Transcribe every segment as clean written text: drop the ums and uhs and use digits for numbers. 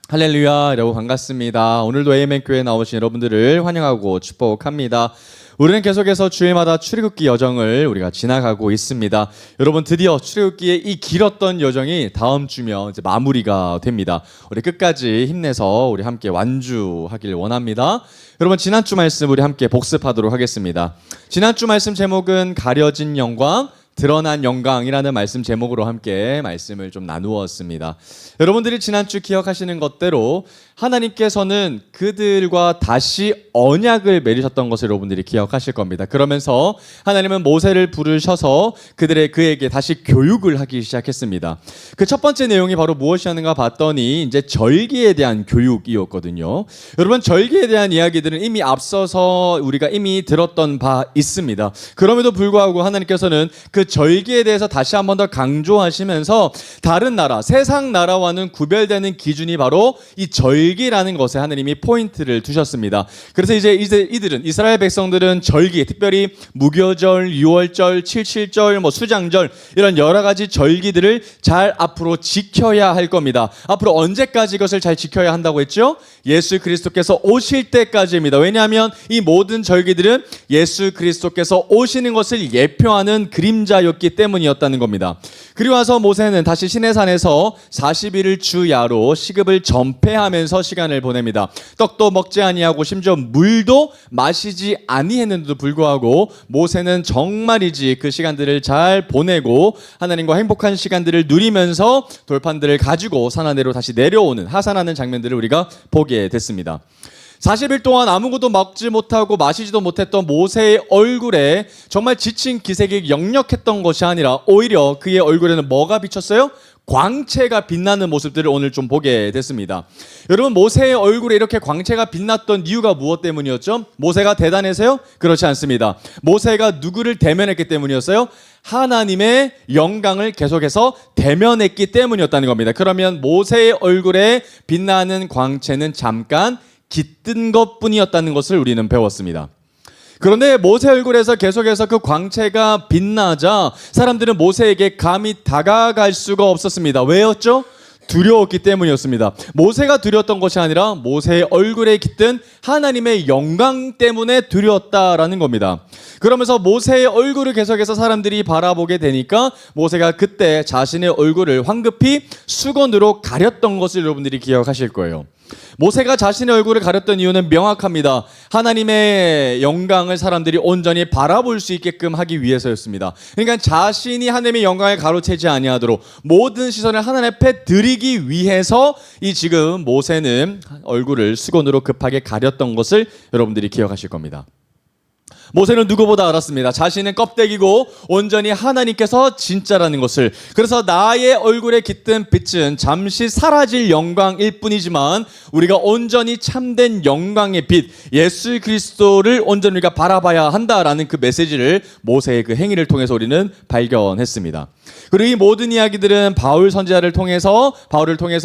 할렐루야, 여러분 반갑습니다. 오늘도 AMN 교회에 나오신 여러분들을 환영하고 축복합니다. 우리는 계속해서 주일마다 출애굽기 여정을 우리가 지나가고 있습니다. 여러분 드디어 출애굽기의 이 길었던 여정이 다음 주면 이제 마무리가 됩니다. 우리 끝까지 힘내서 우리 함께 완주하길 원합니다. 여러분 지난주 말씀 우리 함께 복습하도록 하겠습니다. 지난주 말씀 제목은 가려진 영광, 드러난 영광이라는 말씀 제목으로 함께 말씀을 좀 나누었습니다. 여러분들이 지난주 기억하시는 것대로 하나님께서는 그들과 다시 언약을 맺으셨던 것을 여러분들이 기억하실 겁니다. 그러면서 하나님은 모세를 부르셔서 그에게 다시 교육을 하기 시작했습니다. 그 첫 번째 내용이 바로 무엇이었는가 봤더니 이제 절기에 대한 교육이었거든요. 여러분 절기에 대한 이야기들은 이미 앞서서 우리가 이미 들었던 바 있습니다. 그럼에도 불구하고 하나님께서는 그 절기에 대해서 다시 한 번 더 강조하시면서 다른 나라, 세상 나라와는 구별되는 기준이 바로 이 절기라는 것에 하나님이 포인트를 두셨습니다. 그래서 이제 이들은 이스라엘 백성들은 절기, 특별히 무교절, 유월절, 칠칠절, 수장절 이런 여러 가지 절기들을 잘 앞으로 지켜야 할 겁니다. 앞으로 언제까지 이것을 잘 지켜야 한다고 했죠? 예수 그리스도께서 오실 때까지입니다. 왜냐하면 이 모든 절기들은 예수 그리스도께서 오시는 것을 예표하는 그림자였기 때문이었다는 겁니다. 그리고 와서 모세는 다시 시내산에서 40일을 주야로 시급을 전폐하면서 시간을 보냅니다. 떡도 먹지 아니하고 심지어 물도 마시지 아니했는데도 불구하고 모세는 정말이지 그 시간들을 잘 보내고 하나님과 행복한 시간들을 누리면서 돌판들을 가지고 산 아래로 다시 내려오는 하산하는 장면들을 우리가 보게 됐습니다. 40일 동안 아무것도 먹지 못하고 마시지도 못했던 모세의 얼굴에 정말 지친 기색이 역력했던 것이 아니라 오히려 그의 얼굴에는 뭐가 비쳤어요? 광채가 빛나는 모습들을 오늘 좀 보게 됐습니다. 여러분 모세의 얼굴에 이렇게 광채가 빛났던 이유가 무엇 때문이었죠? 모세가 대단해서요? 그렇지 않습니다. 모세가 누구를 대면했기 때문이었어요? 하나님의 영광을 계속해서 대면했기 때문이었다는 겁니다. 그러면 모세의 얼굴에 빛나는 광채는 잠깐 깃든 것뿐이었다는 것을 우리는 배웠습니다. 그런데 모세 얼굴에서 계속해서 그 광채가 빛나자 사람들은 모세에게 감히 다가갈 수가 없었습니다. 왜였죠? 두려웠기 때문이었습니다. 모세가 두려웠던 것이 아니라 모세의 얼굴에 깃든 하나님의 영광 때문에 두려웠다라는 겁니다. 그러면서 모세의 얼굴을 계속해서 사람들이 바라보게 되니까 모세가 그때 자신의 얼굴을 황급히 수건으로 가렸던 것을 여러분들이 기억하실 거예요. 모세가 자신의 얼굴을 가렸던 이유는 명확합니다. 하나님의 영광을 사람들이 온전히 바라볼 수 있게끔 하기 위해서였습니다. 그러니까 자신이 하나님의 영광을 가로채지 아니하도록 모든 시선을 하나님 앞에 드리기 위해서 이 지금 모세는 얼굴을 수건으로 급하게 가렸던 것을 여러분들이 기억하실 겁니다. 모세는 누구보다 알았습니다. 자신은 껍데기고 온전히 하나님께서 진짜라는 것을. 그래서 나의 얼굴에 깃든 빛은 잠시 사라질 영광일 뿐이지만 우리가 온전히 참된 영광의 빛 예수 그리스도를 온전히 우리가 바라봐야 한다라는 그 메시지를 모세의 그 행위를 통해서 우리는 발견했습니다. 그리고 이 모든 이야기들은 바울 선지자를 통해서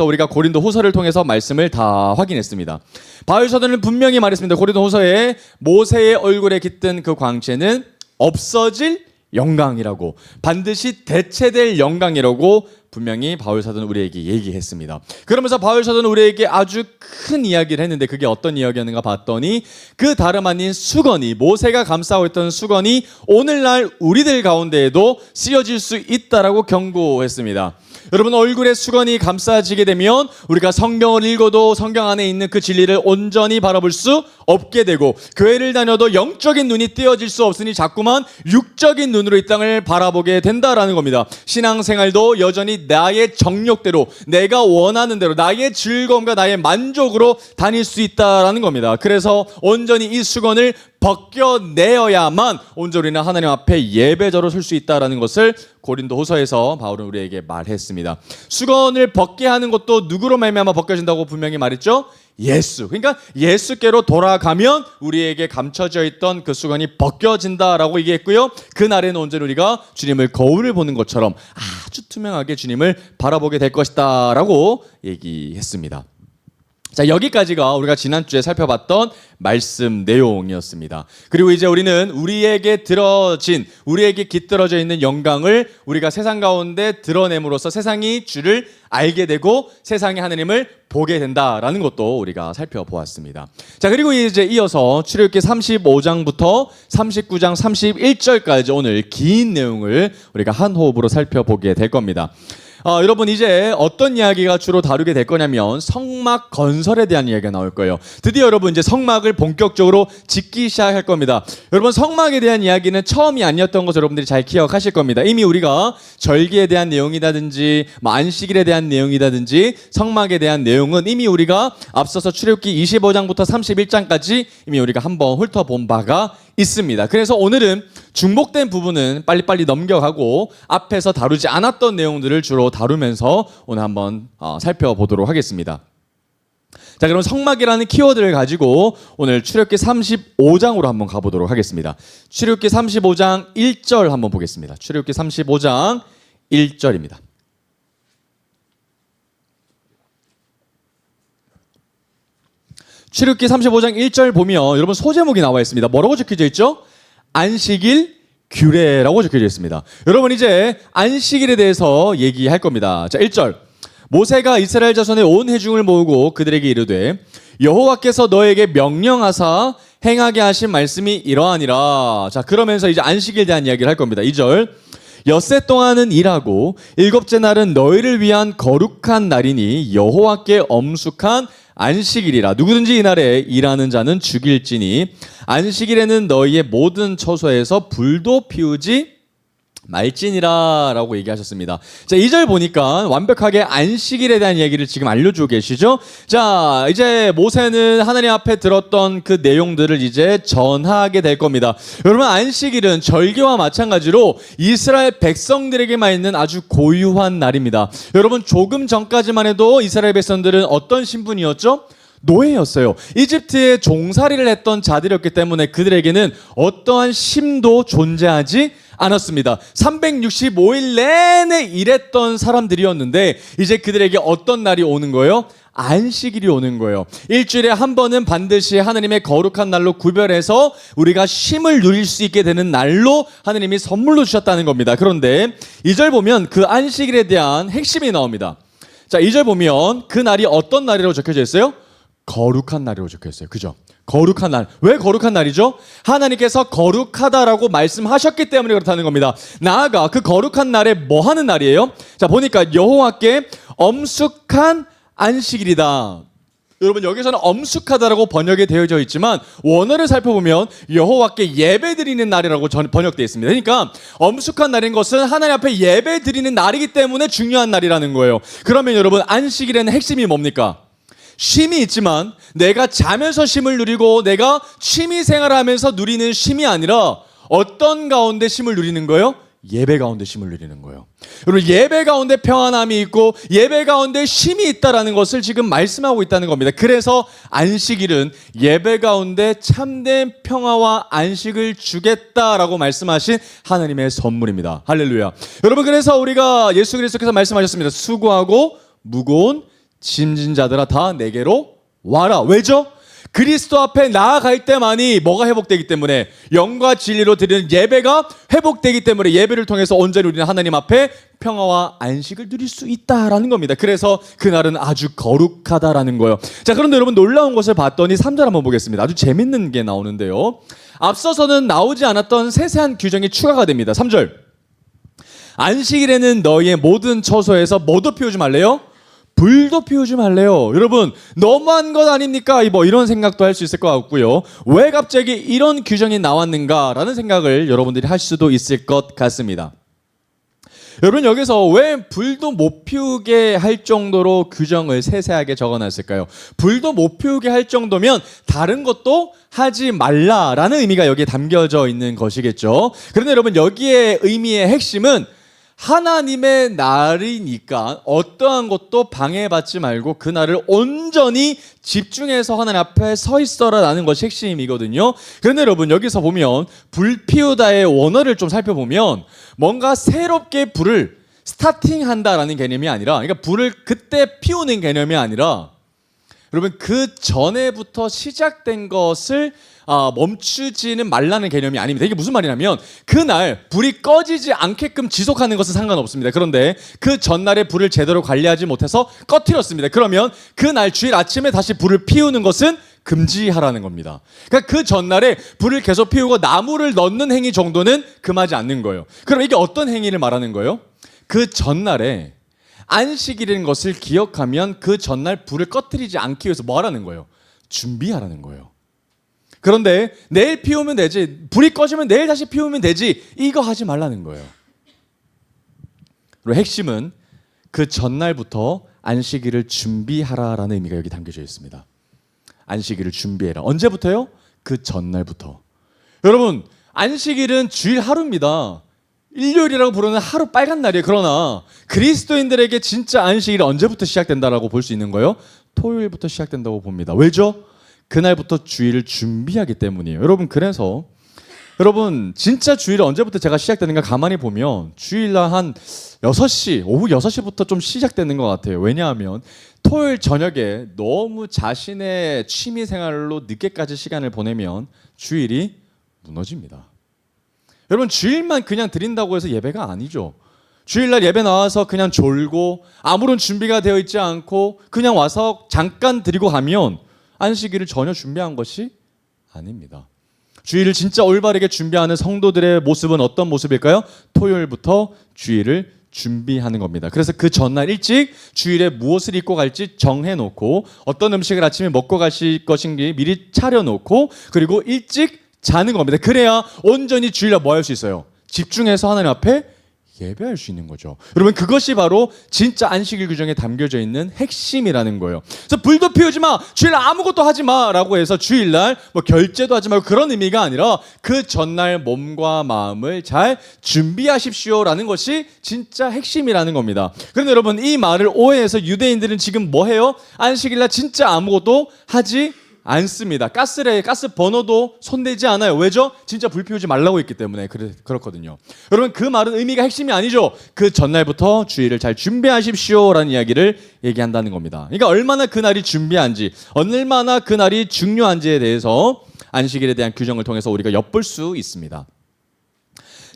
우리가 고린도 후서를 통해서 말씀을 다 확인했습니다. 바울 서도는 분명히 말했습니다. 고린도 후서에 모세의 얼굴에 깃든 그 광채는 없어질 영광이라고, 반드시 대체될 영광이라고 분명히 바울 사도는 우리에게 얘기했습니다. 그러면서 바울 사도는 우리에게 아주 큰 이야기를 했는데 그게 어떤 이야기였는가 봤더니 그 다름 아닌 수건이, 모세가 감싸고 있던 수건이 오늘날 우리들 가운데에도 쓰여질 수 있다라고 경고했습니다. 여러분 얼굴에 수건이 감싸지게 되면 우리가 성경을 읽어도 성경 안에 있는 그 진리를 온전히 바라볼 수 없게 되고 교회를 다녀도 영적인 눈이 띄어질 수 없으니 자꾸만 육적인 눈으로 이 땅을 바라보게 된다라는 겁니다. 신앙생활도 여전히 나의 정욕대로 내가 원하는 대로 나의 즐거움과 나의 만족으로 다닐 수 있다라는 겁니다. 그래서 온전히 이 수건을 벗겨내어야만 온전히 하나님 앞에 예배자로 설 수 있다라는 것을 고린도 후서에서 바울은 우리에게 말했습니다. 수건을 벗게 하는 것도 누구로 말미암아 벗겨진다고 분명히 말했죠? 예수. 그러니까 예수께로 돌아가면 우리에게 감춰져 있던 그 수건이 벗겨진다라고 얘기했고요. 그날에는 온전히 우리가 주님을 거울을 보는 것처럼 아주 투명하게 주님을 바라보게 될 것이다 라고 얘기했습니다. 자, 여기까지가 우리가 지난주에 살펴봤던 말씀 내용이었습니다. 그리고 이제 우리는 우리에게 깃들어져 있는 영광을 우리가 세상 가운데 드러냄으로써 세상이 주를 알게 되고 세상이 하나님을 보게 된다라는 것도 우리가 살펴보았습니다. 자, 그리고 이제 이어서 출애굽기 35장부터 39장 31절까지 오늘 긴 내용을 우리가 한 호흡으로 살펴보게 될 겁니다. 여러분, 이제 어떤 이야기가 주로 다루게 될 거냐면 성막 건설에 대한 이야기가 나올 거예요. 드디어 여러분 이제 성막을 본격적으로 짓기 시작할 겁니다. 여러분, 성막에 대한 이야기는 처음이 아니었던 것을 여러분들이 잘 기억하실 겁니다. 이미 우리가 절기에 대한 내용이라든지 안식일에 대한 내용이라든지 성막에 대한 내용은 이미 우리가 앞서서 출애굽기 25장부터 31장까지 이미 우리가 한번 훑어본 바가 있습니다. 그래서 오늘은 중복된 부분은 빨리빨리 넘겨가고 앞에서 다루지 않았던 내용들을 주로 다루면서 오늘 한번 살펴보도록 하겠습니다. 자, 그럼 성막이라는 키워드를 가지고 오늘 출애굽기 35장으로 한번 가보도록 하겠습니다. 출애굽기 35장 1절 한번 보겠습니다. 출애굽기 35장 1절입니다. 출애굽기 35장 1절 보면 여러분 소제목이 나와 있습니다. 뭐라고 적혀져 있죠? 안식일 규례라고 적혀져 있습니다. 여러분, 이제 안식일에 대해서 얘기할 겁니다. 자, 1절. 모세가 이스라엘 자손의 온 회중을 모으고 그들에게 이르되 여호와께서 너에게 명령하사 행하게 하신 말씀이 이러하니라. 자, 그러면서 이제 안식일에 대한 이야기를 할 겁니다. 2절. 엿새 동안은 일하고 일곱째 날은 너희를 위한 거룩한 날이니 여호와께 엄숙한 안식일이라. 누구든지 이날에 일하는 자는 죽일지니 안식일에는 너희의 모든 처소에서 불도 피우지 말지니라 라고 얘기하셨습니다. 자, 2절 보니까 완벽하게 안식일에 대한 얘기를 지금 알려주고 계시죠. 자, 이제 모세는 하나님 앞에 들었던 그 내용들을 이제 전하게 될 겁니다. 여러분, 안식일은 절기와 마찬가지로 이스라엘 백성들에게만 있는 아주 고유한 날입니다. 여러분, 조금 전까지만 해도 이스라엘 백성들은 어떤 신분이었죠? 노예였어요. 이집트에 종살이를 했던 자들이었기 때문에 그들에게는 어떠한 쉼도 존재하지 않았습니다. 365일 내내 일했던 사람들이었는데 이제 그들에게 어떤 날이 오는 거예요? 안식일이 오는 거예요. 일주일에 한 번은 반드시 하나님의 거룩한 날로 구별해서 우리가 쉼을 누릴 수 있게 되는 날로 하나님이 선물로 주셨다는 겁니다. 그런데 2절 보면 그 안식일에 대한 핵심이 나옵니다. 자, 2절 보면 그 날이 어떤 날이라고 적혀져 있어요? 거룩한 날이라고 적혀 있어요. 그죠? 거룩한 날. 왜 거룩한 날이죠? 하나님께서 거룩하다라고 말씀하셨기 때문에 그렇다는 겁니다. 나아가 그 거룩한 날에 뭐 하는 날이에요? 자, 보니까 여호와께 엄숙한 안식일이다. 여러분, 여기서는 엄숙하다라고 번역이 되어져 있지만 원어를 살펴보면 여호와께 예배드리는 날이라고 번역되어 있습니다. 그러니까 엄숙한 날인 것은 하나님 앞에 예배드리는 날이기 때문에 중요한 날이라는 거예요. 그러면 여러분, 안식일에는 핵심이 뭡니까? 쉼이 있지만 내가 자면서 쉼을 누리고 내가 취미 생활을 하면서 누리는 쉼이 아니라 어떤 가운데 쉼을 누리는 거예요? 예배 가운데 쉼을 누리는 거예요. 여러분, 예배 가운데 평안함이 있고 예배 가운데 쉼이 있다라는 것을 지금 말씀하고 있다는 겁니다. 그래서 안식일은 예배 가운데 참된 평화와 안식을 주겠다라고 말씀하신 하나님의 선물입니다. 할렐루야. 여러분, 그래서 우리가 예수 그리스도께서 말씀하셨습니다. 수고하고 무거운 짐진 자들아 다 내게로 와라. 왜죠? 그리스도 앞에 나아갈 때만이 뭐가 회복되기 때문에 영과 진리로 드리는 예배가 회복되기 때문에 예배를 통해서 온전히 우리는 하나님 앞에 평화와 안식을 누릴 수 있다라는 겁니다. 그래서 그날은 아주 거룩하다라는 거예요. 자, 그런데 여러분, 놀라운 것을 봤더니 3절 한번 보겠습니다. 아주 재밌는 게 나오는데요. 앞서서는 나오지 않았던 세세한 규정이 추가가 됩니다. 3절. 안식일에는 너희의 모든 처소에서 뭐도 피우지 말래요? 불도 피우지 말래요. 여러분, 너무한 것 아닙니까? 뭐 이런 생각도 할 수 있을 것 같고요. 왜 갑자기 이런 규정이 나왔는가라는 생각을 여러분들이 할 수도 있을 것 같습니다. 여러분, 여기서 왜 불도 못 피우게 할 정도로 규정을 세세하게 적어놨을까요? 불도 못 피우게 할 정도면 다른 것도 하지 말라라는 의미가 여기에 담겨져 있는 것이겠죠. 그런데 여러분, 여기에 의미의 핵심은 하나님의 날이니까 어떠한 것도 방해받지 말고 그 날을 온전히 집중해서 하나님 앞에 서 있어라라는 것이 핵심이거든요. 그런데 여러분, 여기서 보면 불 피우다의 원어를 좀 살펴보면 뭔가 새롭게 불을 스타팅한다라는 개념이 아니라, 그러니까 불을 그때 피우는 개념이 아니라 여러분 그 전에부터 시작된 것을 멈추지는 말라는 개념이 아닙니다. 이게 무슨 말이냐면 그날 불이 꺼지지 않게끔 지속하는 것은 상관없습니다. 그런데 그 전날에 불을 제대로 관리하지 못해서 꺼뜨렸습니다. 그러면 그날 주일 아침에 다시 불을 피우는 것은 금지하라는 겁니다. 그러니까 그 전날에 불을 계속 피우고 나무를 넣는 행위 정도는 금하지 않는 거예요. 그럼 이게 어떤 행위를 말하는 거예요? 그 전날에 안식일인 것을 기억하면 그 전날 불을 꺼뜨리지 않기 위해서 뭐 하라는 거예요? 준비하라는 거예요. 그런데 내일 피우면 되지, 불이 꺼지면 내일 다시 피우면 되지, 이거 하지 말라는 거예요. 그리고 핵심은 그 전날부터 안식일을 준비하라라는 의미가 여기 담겨져 있습니다. 안식일을 준비해라. 언제부터요? 그 전날부터. 여러분, 안식일은 주일 하루입니다. 일요일이라고 부르는 하루 빨간 날이에요. 그러나 그리스도인들에게 진짜 안식일이 언제부터 시작된다라고 볼 수 있는 거예요? 토요일부터 시작된다고 봅니다. 왜죠? 그날부터 주일을 준비하기 때문이에요. 여러분, 그래서 여러분 진짜 주일이 언제부터 제가 시작되는가 가만히 보면 주일날 한 6시, 오후 6시부터 좀 시작되는 것 같아요. 왜냐하면 토요일 저녁에 너무 자신의 취미 생활로 늦게까지 시간을 보내면 주일이 무너집니다. 여러분 주일만 그냥 드린다고 해서 예배가 아니죠. 주일날 예배 나와서 그냥 졸고 아무런 준비가 되어 있지 않고 그냥 와서 잠깐 드리고 가면 안식일을 전혀 준비한 것이 아닙니다. 주일을 진짜 올바르게 준비하는 성도들의 모습은 어떤 모습일까요? 토요일부터 주일을 준비하는 겁니다. 그래서 그 전날 일찍 주일에 무엇을 입고 갈지 정해놓고 어떤 음식을 아침에 먹고 가실 것인지 미리 차려놓고 그리고 일찍 자는 겁니다. 그래야 온전히 주일날 뭐 할 수 있어요? 집중해서 하나님 앞에 예배할 수 있는 거죠. 여러분 그것이 바로 진짜 안식일 규정에 담겨져 있는 핵심이라는 거예요. 그래서 불도 피우지 마, 주일날 아무것도 하지 마라고 해서 주일날 뭐 결제도 하지 말고 그런 의미가 아니라 그 전날 몸과 마음을 잘 준비하십시오라는 것이 진짜 핵심이라는 겁니다. 그런데 여러분 이 말을 오해해서 유대인들은 지금 뭐 해요? 안식일날 진짜 아무것도 하지 않습니다. 가스 버너도 손대지 않아요. 왜죠? 진짜 불 피우지 말라고 했기 때문에 그렇거든요. 여러분 그 말은 의미가 핵심이 아니죠. 그 전날부터 주일을 잘 준비하십시오라는 이야기를 얘기한다는 겁니다. 그러니까 얼마나 그날이 준비한지, 얼마나 그날이 중요한지에 대해서 안식일에 대한 규정을 통해서 우리가 엿볼 수 있습니다.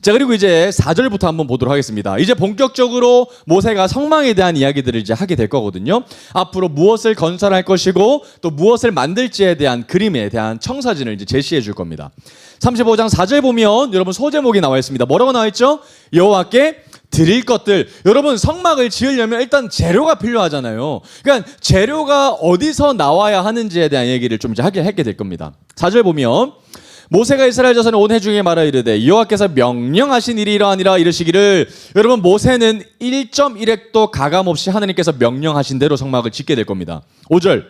자, 그리고 이제 4절부터 한번 보도록 하겠습니다. 이제 본격적으로 모세가 성막에 대한 이야기들을 이제 하게 될 거거든요. 앞으로 무엇을 건설할 것이고 또 무엇을 만들지에 대한 그림에 대한 청사진을 이제 제시해 줄 겁니다. 35장 4절 보면 여러분 소제목이 나와 있습니다. 뭐라고 나와 있죠? 여호와께 드릴 것들. 여러분 성막을 지으려면 일단 재료가 필요하잖아요. 그러니까 재료가 어디서 나와야 하는지에 대한 얘기를 좀 이제 하게 될 겁니다. 4절 보면 모세가 이스라엘 자손에 온 회중에 말하 이르되 여호와께서 명령하신 일이 이러하니라 이르시기를. 여러분 모세는 1.1획도 가감없이 하나님께서 명령하신 대로 성막을 짓게 될 겁니다. 5절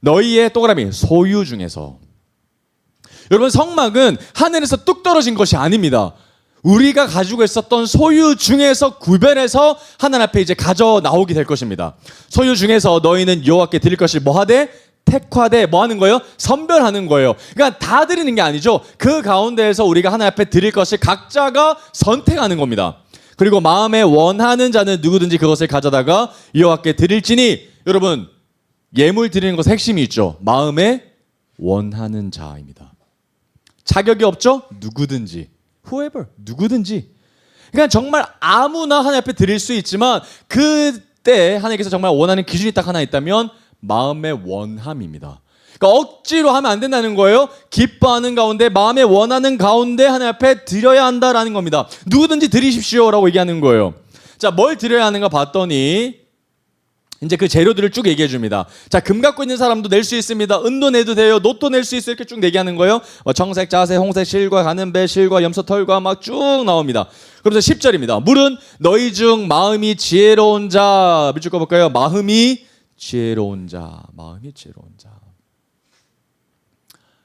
너희의 동그라미 소유 중에서. 여러분 성막은 하늘에서 뚝 떨어진 것이 아닙니다. 우리가 가지고 있었던 소유 중에서 구별해서 하나님 앞에 이제 가져 나오게 될 것입니다. 소유 중에서 너희는 여호와께 드릴 것을 뭐 하되 택화되 뭐 하는 거예요? 선별하는 거예요. 그러니까 다 드리는 게 아니죠. 그 가운데에서 우리가 하나님 앞에 드릴 것을 각자가 선택하는 겁니다. 그리고 마음에 원하는 자는 누구든지 그것을 가져다가 여호와께 드릴지니. 여러분 예물 드리는 것의 핵심이 있죠. 마음에 원하는 자입니다. 자격이 없죠? 누구든지, whoever, 누구든지. 그러니까 정말 아무나 하나님 앞에 드릴 수 있지만 그때 하나님께서 정말 원하는 기준이 딱 하나 있다면 마음의 원함입니다. 그러니까 억지로 하면 안 된다는 거예요. 기뻐하는 가운데 마음에 원하는 가운데 하나님 앞에 드려야 한다라는 겁니다. 누구든지 드리십시오라고 얘기하는 거예요. 자, 뭘 드려야 하는가 봤더니 이제 그 재료들을 쭉 얘기해 줍니다. 자, 금 갖고 있는 사람도 낼 수 있습니다. 은도 내도 돼요. 놋도 낼 수 있어요. 이렇게 쭉 얘기하는 거예요. 청색, 자색, 홍색, 실과, 가는배, 실과, 염소, 털과 막 쭉 나옵니다. 그러면서 10절입니다. 물은 너희 중 마음이 지혜로운 자. 밑줄 꺼볼까요? 마음이 지혜로운 자, 마음이 지혜로운 자.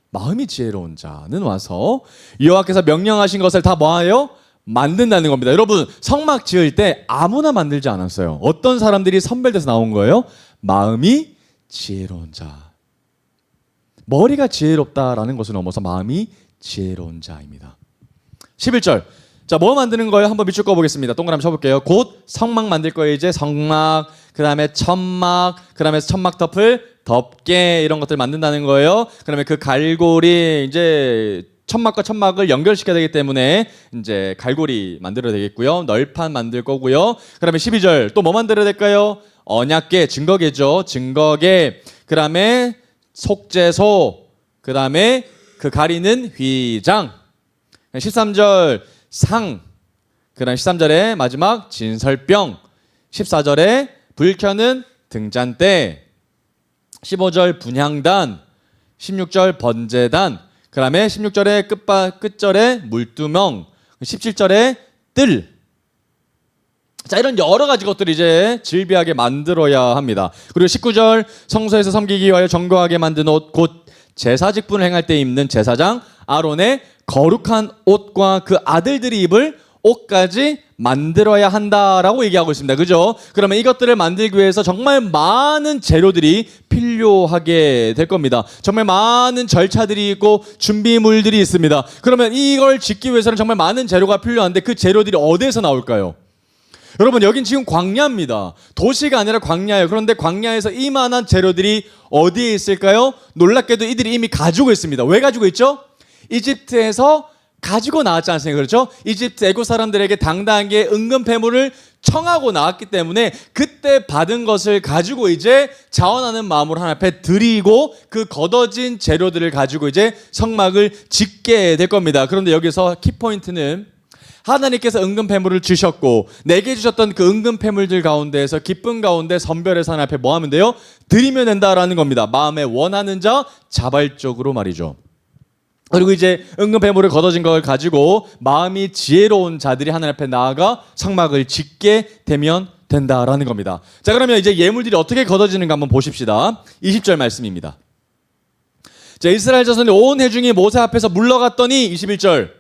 마음이 지혜로운 자는 와서 여호와께서 명령하신 것을 다 뭐하여? 만든다는 겁니다. 여러분 성막 지을 때 아무나 만들지 않았어요. 어떤 사람들이 선별돼서 나온 거예요? 마음이 지혜로운 자. 머리가 지혜롭다라는 것을 넘어서 마음이 지혜로운 자입니다. 11절. 자, 뭐 만드는 거예요? 한번 밑줄 꺼보겠습니다. 동그라미 쳐볼게요. 곧 성막 만들 거예요. 이제 성막, 그 다음에 천막, 그 다음에 천막 덮을 덮개 이런 것들 만든다는 거예요. 그러면 그 갈고리 이제 천막과 천막을 연결시켜야 되기 때문에 이제 갈고리 만들어야 되겠고요. 널판 만들 거고요. 그다음에 12절 또 뭐 만들어야 될까요? 언약궤, 증거궤죠. 증거궤. 그다음에 속죄소. 그다음에 그 가리는 휘장. 13절 상. 그다음 13절에 마지막 진설병. 14절에 불 켜는 등잔대. 15절 분향단. 16절 번제단. 그 다음에 16절에 끝절에 물두멍, 17절에 뜰. 자, 이런 여러 가지 것들을 이제 질비하게 만들어야 합니다. 그리고 19절 성소에서 섬기기 위하여 정교하게 만든 옷, 곧 제사 직분을 행할 때 입는 제사장 아론의 거룩한 옷과 그 아들들이 입을 옷까지 만들어야 한다라고 얘기하고 있습니다. 그죠? 그러면 이것들을 만들기 위해서 정말 많은 재료들이 필요하게 될 겁니다. 정말 많은 절차들이 있고 준비물들이 있습니다. 그러면 이걸 짓기 위해서는 정말 많은 재료가 필요한데 그 재료들이 어디에서 나올까요? 여러분, 여긴 지금 광야입니다. 도시가 아니라 광야예요. 그런데 광야에서 이만한 재료들이 어디에 있을까요? 놀랍게도 이들이 이미 가지고 있습니다. 왜 가지고 있죠? 이집트에서 가지고 나왔지 않습니까? 그렇죠? 이집트 애국 사람들에게 당당하게 은금 패물을 청하고 나왔기 때문에 그때 받은 것을 가지고 이제 자원하는 마음으로 하나님 앞에 드리고 그 걷어진 재료들을 가지고 이제 성막을 짓게 될 겁니다. 그런데 여기서 키포인트는 하나님께서 은금 패물을 주셨고 내게 주셨던 그 은금 패물들 가운데에서 기쁨 가운데 선별해서 하나님 앞에 뭐 하면 돼요? 드리면 된다라는 겁니다. 마음에 원하는 자 자발적으로 말이죠. 그리고 이제 은금 패물을 걷어진 걸 가지고 마음이 지혜로운 자들이 하나님 앞에 나아가 성막을 짓게 되면 된다라는 겁니다. 자, 그러면 이제 예물들이 어떻게 걷어지는가 한번 보십시다. 20절 말씀입니다. 자, 이스라엘 자손이 온 회중이 모세 앞에서 물러갔더니 21절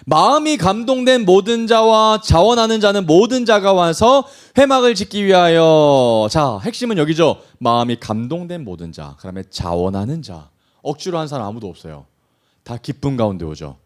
마음이 감동된 모든 자와 자원하는 자는 모든 자가 와서 회막을 짓기 위하여. 자, 핵심은 여기죠. 마음이 감동된 모든 자, 그다음에 자원하는 자. 억지로 한 사람 아무도 없어요. 다 기쁨 가운데 오죠.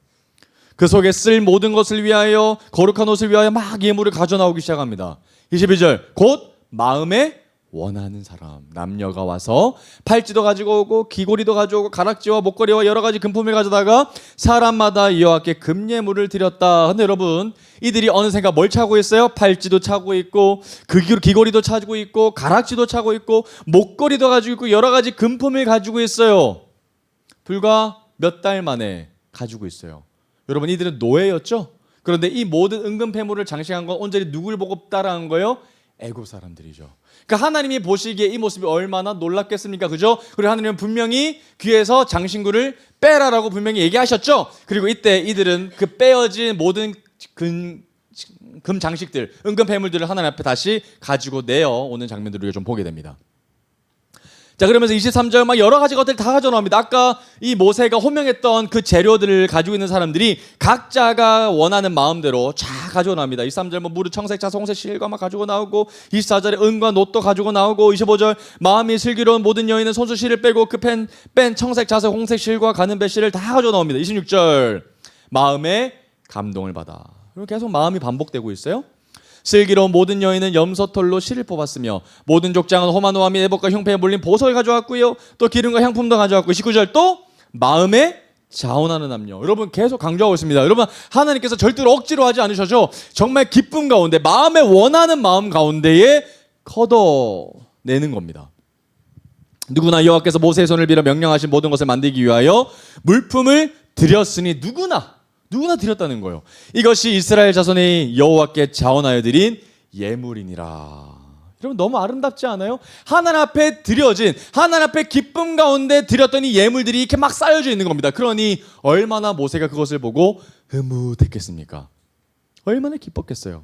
그 속에 쓸 모든 것을 위하여 거룩한 옷을 위하여 막 예물을 가져 나오기 시작합니다. 22절 곧 마음에 원하는 사람 남녀가 와서 팔찌도 가지고 오고 귀고리도 가져오고 가락지와 목걸이와 여러 가지 금품을 가져다가 사람마다 여호와께 금예물을 드렸다. 근데 여러분, 이들이 어느샌가 뭘 차고 있어요? 팔찌도 차고 있고 그 귀고리도 차고 있고 가락지도 차고 있고 목걸이도 가지고 있고 여러 가지 금품을 가지고 있어요. 불과 몇 달 만에 가지고 있어요. 여러분, 이들은 노예였죠? 그런데 이 모든 은금 패물을 장식한 건 온전히 누굴 보고 따라한 거예요? 애굽 사람들이죠. 그러니까 하나님이 보시기에 이 모습이 얼마나 놀랍겠습니까? 그죠? 그리고 하나님은 분명히 귀에서 장신구를 빼라라고 분명히 얘기하셨죠? 그리고 이때 이들은 그 빼어진 모든 금 장식들, 은금 패물들을 하나님 앞에 다시 가지고 내어오는 장면들을 우리가 좀 보게 됩니다. 자, 그러면서 23절 막 여러 가지 것들 다 가져 나옵니다. 아까 이 모세가 호명했던 그 재료들을 가지고 있는 사람들이 각자가 원하는 마음대로 쫙 가져 나옵니다. 23절 뭐 무릇 청색 자석 홍색 실과 막 가지고 나오고 24절에 은과 놋도 가지고 나오고 25절 마음이 슬기로운 모든 여인은 손수 실을 빼고 그 뺀 청색 자석 홍색 실과 가는 배실을 다 가져 나옵니다. 26절 마음에 감동을 받아. 그리고 계속 마음이 반복되고 있어요. 슬기로운 모든 여인은 염소털로 실을 뽑았으며 모든 족장은 호마노와 및 애복과 흉패에 물린 보석을 가져왔고요. 또 기름과 향품도 가져왔고 19절 또 마음에 자원하는 남녀. 여러분, 계속 강조하고 있습니다. 여러분, 하나님께서 절대로 억지로 하지 않으셔죠. 정말 기쁨 가운데 마음에 원하는 마음 가운데에 걷어내는 겁니다. 누구나 여호와께서 모세의 손을 빌어 명령하신 모든 것을 만들기 위하여 물품을 드렸으니 누구나 드렸다는 거예요. 이것이 이스라엘 자손이 여호와께 자원하여 드린 예물이니라. 여러분, 너무 아름답지 않아요? 하나님 앞에 드려진, 하나님 앞에 기쁨 가운데 드렸던 이 예물들이 이렇게 막 쌓여져 있는 겁니다. 그러니 얼마나 모세가 그것을 보고 흐뭇했겠습니까? 얼마나 기뻤겠어요.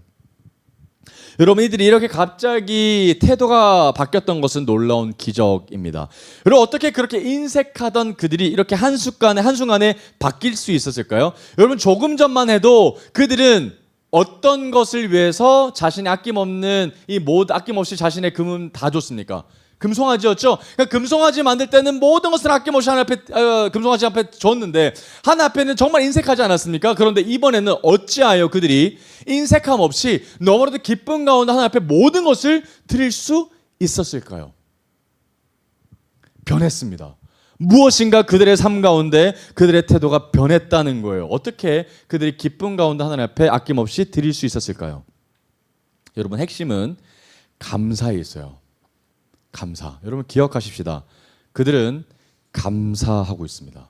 여러분, 이들이 이렇게 갑자기 태도가 바뀌었던 것은 놀라운 기적입니다. 여러분, 어떻게 그렇게 인색하던 그들이 이렇게 한순간에 바뀔 수 있었을까요? 여러분, 조금 전만 해도 그들은 어떤 것을 위해서 자신의 아낌없이 자신의 금은 다 줬습니까? 금송아지였죠. 그러니까 금송아지 만들 때는 모든 것을 아낌없이 금송아지 앞에 줬는데 하나 앞에는 정말 인색하지 않았습니까? 그런데 이번에는 어찌하여 그들이 인색함 없이 너무나도 기쁨 가운데 하나 앞에 모든 것을 드릴 수 있었을까요? 변했습니다. 무엇인가 그들의 삶 가운데 그들의 태도가 변했다는 거예요. 어떻게 그들이 기쁨 가운데 하나님 앞에 아낌없이 드릴 수 있었을까요? 여러분, 핵심은 감사에 있어요. 감사. 여러분 기억하십시다. 그들은 감사하고 있습니다.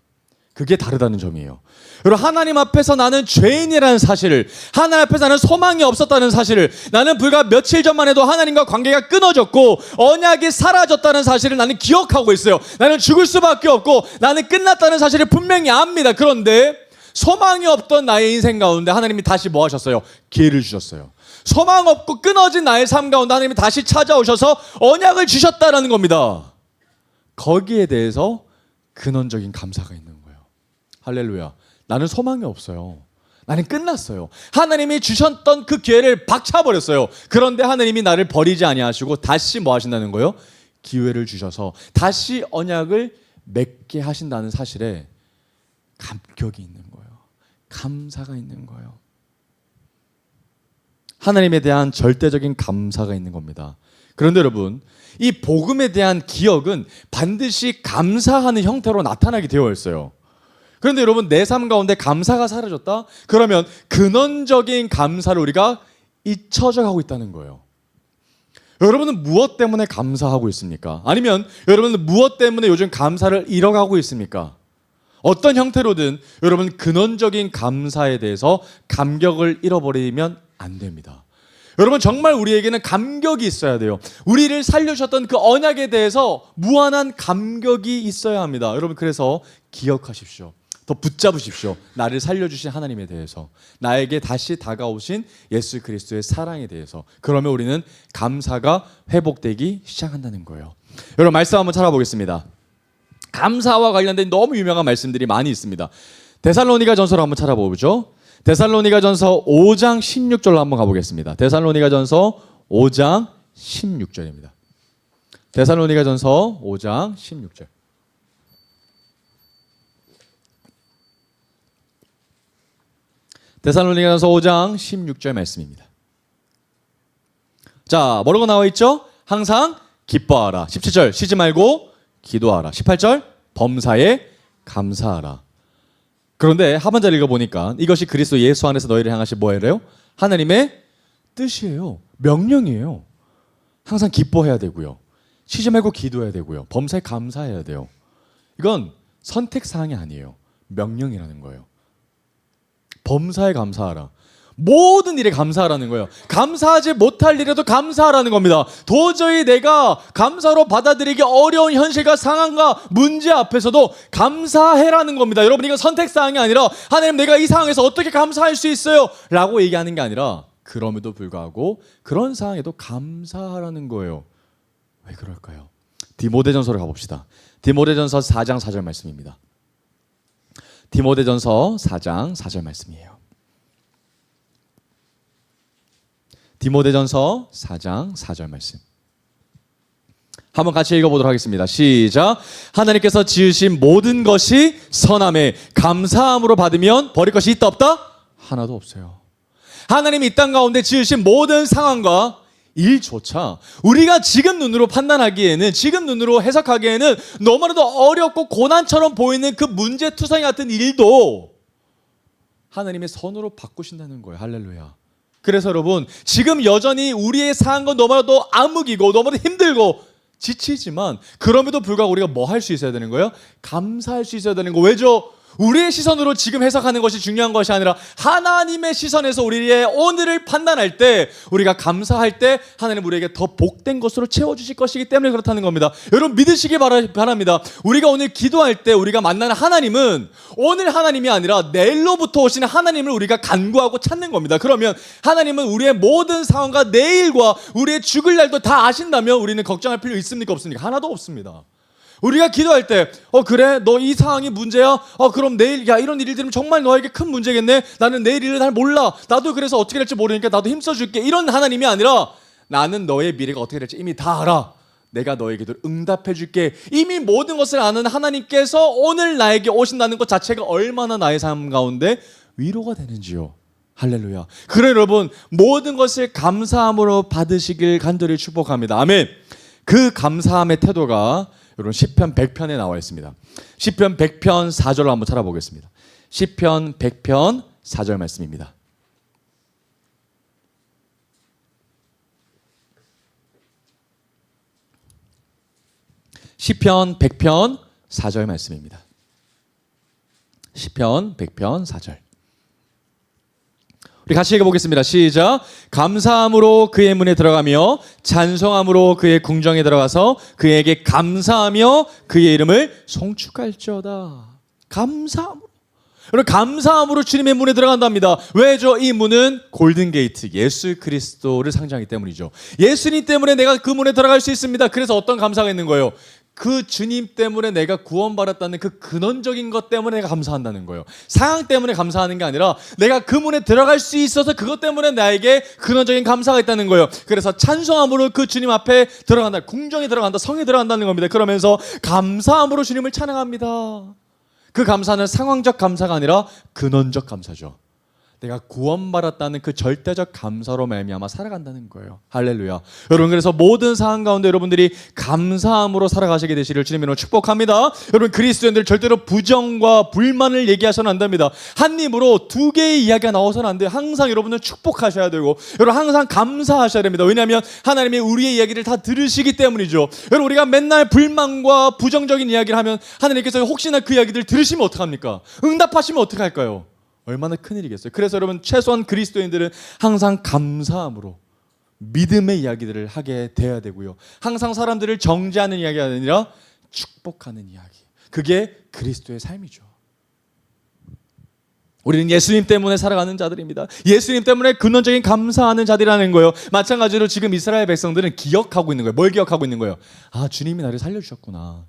그게 다르다는 점이에요. 여러분, 하나님 앞에서 나는 죄인이라는 사실을, 하나님 앞에서 나는 소망이 없었다는 사실을, 나는 불과 며칠 전만 해도 하나님과 관계가 끊어졌고 언약이 사라졌다는 사실을 나는 기억하고 있어요. 나는 죽을 수밖에 없고 나는 끝났다는 사실을 분명히 압니다. 그런데 소망이 없던 나의 인생 가운데 하나님이 다시 뭐 하셨어요? 기회를 주셨어요. 소망 없고 끊어진 나의 삶 가운데 하나님이 다시 찾아오셔서 언약을 주셨다라는 겁니다. 거기에 대해서 근원적인 감사가 있는 거예요. 할렐루야. 나는 소망이 없어요. 나는 끝났어요. 하나님이 주셨던 그 기회를 박차버렸어요. 그런데 하나님이 나를 버리지 아니하시고 다시 뭐 하신다는 거예요? 기회를 주셔서 다시 언약을 맺게 하신다는 사실에 감격이 있는 거예요. 감사가 있는 거예요. 하나님에 대한 절대적인 감사가 있는 겁니다. 그런데 여러분, 이 복음에 대한 기억은 반드시 감사하는 형태로 나타나게 되어 있어요. 그런데 여러분, 내 삶 가운데 감사가 사라졌다? 그러면 근원적인 감사를 우리가 잊혀져 가고 있다는 거예요. 여러분은 무엇 때문에 감사하고 있습니까? 아니면 여러분은 무엇 때문에 요즘 감사를 잃어가고 있습니까? 어떤 형태로든 여러분 근원적인 감사에 대해서 감격을 잃어버리면 안 됩니다. 여러분, 정말 우리에게는 감격이 있어야 돼요. 우리를 살려주셨던 그 언약에 대해서 무한한 감격이 있어야 합니다. 여러분, 그래서 기억하십시오. 더 붙잡으십시오. 나를 살려주신 하나님에 대해서, 나에게 다시 다가오신 예수 그리스도의 사랑에 대해서. 그러면 우리는 감사가 회복되기 시작한다는 거예요. 여러분, 말씀 한번 찾아보겠습니다. 감사와 관련된 너무 유명한 말씀들이 많이 있습니다. 데살로니가전서를 한번 찾아보죠. 데살로니가전서 5장 16절로 한번 가보겠습니다. 데살로니가전서 5장 16절입니다. 데살로니가전서 5장 16절. 데살로니가전서 5장 16절 말씀입니다. 자, 뭐라고 나와 있죠? 항상 기뻐하라. 17절 쉬지 말고 기도하라. 18절 범사에 감사하라. 그런데 하반절 읽어보니까 이것이 그리스도 예수 안에서 너희를 향하신 뭐예요? 하나님의 뜻이에요. 명령이에요. 항상 기뻐해야 되고요. 쉬지 말고 기도해야 되고요. 범사에 감사해야 돼요. 이건 선택사항이 아니에요. 명령이라는 거예요. 범사에 감사하라. 모든 일에 감사하라는 거예요. 감사하지 못할 일에도 감사하라는 겁니다. 도저히 내가 감사로 받아들이기 어려운 현실과 상황과 문제 앞에서도 감사해라는 겁니다. 여러분, 이건 선택사항이 아니라 하나님, 내가 이 상황에서 어떻게 감사할 수 있어요? 라고 얘기하는 게 아니라 그럼에도 불구하고 그런 상황에도 감사하라는 거예요. 왜 그럴까요? 디모데전서를 가봅시다. 디모데전서 4장 4절 말씀입니다. 디모데전서 4장 4절 말씀이에요. 디모데전서 4장 4절 말씀. 한번 같이 읽어보도록 하겠습니다. 시작. 하나님께서 지으신 모든 것이 선함에 감사함으로 받으면 버릴 것이 있다 없다? 하나도 없어요. 하나님이 이 땅 가운데 지으신 모든 상황과 일조차 우리가 지금 눈으로 판단하기에는, 지금 눈으로 해석하기에는 너무나도 어렵고 고난처럼 보이는 그 문제투성이 같은 일도 하나님의 선으로 바꾸신다는 거예요. 할렐루야. 그래서 여러분, 지금 여전히 우리의 상황은 너무나도 암흑이고 너무나도 힘들고 지치지만 그럼에도 불구하고 우리가 뭐 할 수 있어야 되는 거예요? 감사할 수 있어야 되는 거. 왜죠? 우리의 시선으로 지금 해석하는 것이 중요한 것이 아니라 하나님의 시선에서 우리의 오늘을 판단할 때, 우리가 감사할 때 하나님 우리에게 더 복된 것으로 채워주실 것이기 때문에 그렇다는 겁니다. 여러분, 믿으시기 바랍니다. 우리가 오늘 기도할 때 우리가 만나는 하나님은 오늘 하나님이 아니라 내일로부터 오시는 하나님을 우리가 간구하고 찾는 겁니다. 그러면 하나님은 우리의 모든 상황과 내일과 우리의 죽을 날도 다 아신다면 우리는 걱정할 필요 있습니까? 없습니까? 하나도 없습니다. 우리가 기도할 때 그래, 너 이 상황이 문제야? 그럼 내일, 야, 이런 일이 되면 정말 너에게 큰 문제겠네. 나는 내일 일을 잘 몰라. 나도 그래서 어떻게 될지 모르니까 나도 힘써줄게. 이런 하나님이 아니라 나는 너의 미래가 어떻게 될지 이미 다 알아. 내가 너의 기도를 응답해줄게. 이미 모든 것을 아는 하나님께서 오늘 나에게 오신다는 것 자체가 얼마나 나의 삶 가운데 위로가 되는지요. 할렐루야. 그래 여러분, 모든 것을 감사함으로 받으시길 간절히 축복합니다. 아멘. 그 감사함의 태도가 여러분 시편 100편에 나와 있습니다. 시편 100편 4절로 한번 찾아보겠습니다. 시편 100편 4절 말씀입니다. 시편 100편 4절 말씀입니다. 시편 100편 4절. 우리 같이 읽어보겠습니다. 시작. 감사함으로 그의 문에 들어가며 찬송함으로 그의 궁정에 들어가서 그에게 감사하며 그의 이름을 송축할지어다. 감사함으로. 여러분 감사함으로 주님의 문에 들어간답니다. 왜죠? 이 문은 골든게이트 예수 그리스도를 상징하기 때문이죠. 예수님 때문에 내가 그 문에 들어갈 수 있습니다. 그래서 어떤 감사가 있는 거예요? 그 주님 때문에 내가 구원받았다는 그 근원적인 것 때문에 내가 감사한다는 거예요. 상황 때문에 감사하는 게 아니라 내가 그 문에 들어갈 수 있어서 그것 때문에 나에게 근원적인 감사가 있다는 거예요. 그래서 찬송함으로 그 주님 앞에 들어간다. 궁정에 들어간다. 성에 들어간다는 겁니다. 그러면서 감사함으로 주님을 찬양합니다. 그 감사는 상황적 감사가 아니라 근원적 감사죠. 내가 구원받았다는 그 절대적 감사로 말미암아 살아간다는 거예요. 할렐루야. 여러분 그래서 모든 상황 가운데 여러분들이 감사함으로 살아가시게 되시기를 주님의 이름으로 축복합니다. 여러분 그리스도인들 절대로 부정과 불만을 얘기하셔는 안 됩니다. 한 입으로 두 개의 이야기가 나와서는 안 돼요. 항상 여러분들 축복하셔야 되고 여러분 항상 감사하셔야 됩니다. 왜냐하면 하나님이 우리의 이야기를 다 들으시기 때문이죠. 여러분 우리가 맨날 불만과 부정적인 이야기를 하면 하나님께서 혹시나 그 이야기들 들으시면 어떡합니까? 응답하시면 어떡할까요? 얼마나 큰일이겠어요. 그래서 여러분 최소한 그리스도인들은 항상 감사함으로 믿음의 이야기들을 하게 돼야 되고요. 항상 사람들을 정죄하는 이야기가 아니라 축복하는 이야기. 그게 그리스도의 삶이죠. 우리는 예수님 때문에 살아가는 자들입니다. 예수님 때문에 근원적인 감사하는 자들이라는 거예요. 마찬가지로 지금 이스라엘 백성들은 기억하고 있는 거예요. 뭘 기억하고 있는 거예요? 아, 주님이 나를 살려주셨구나.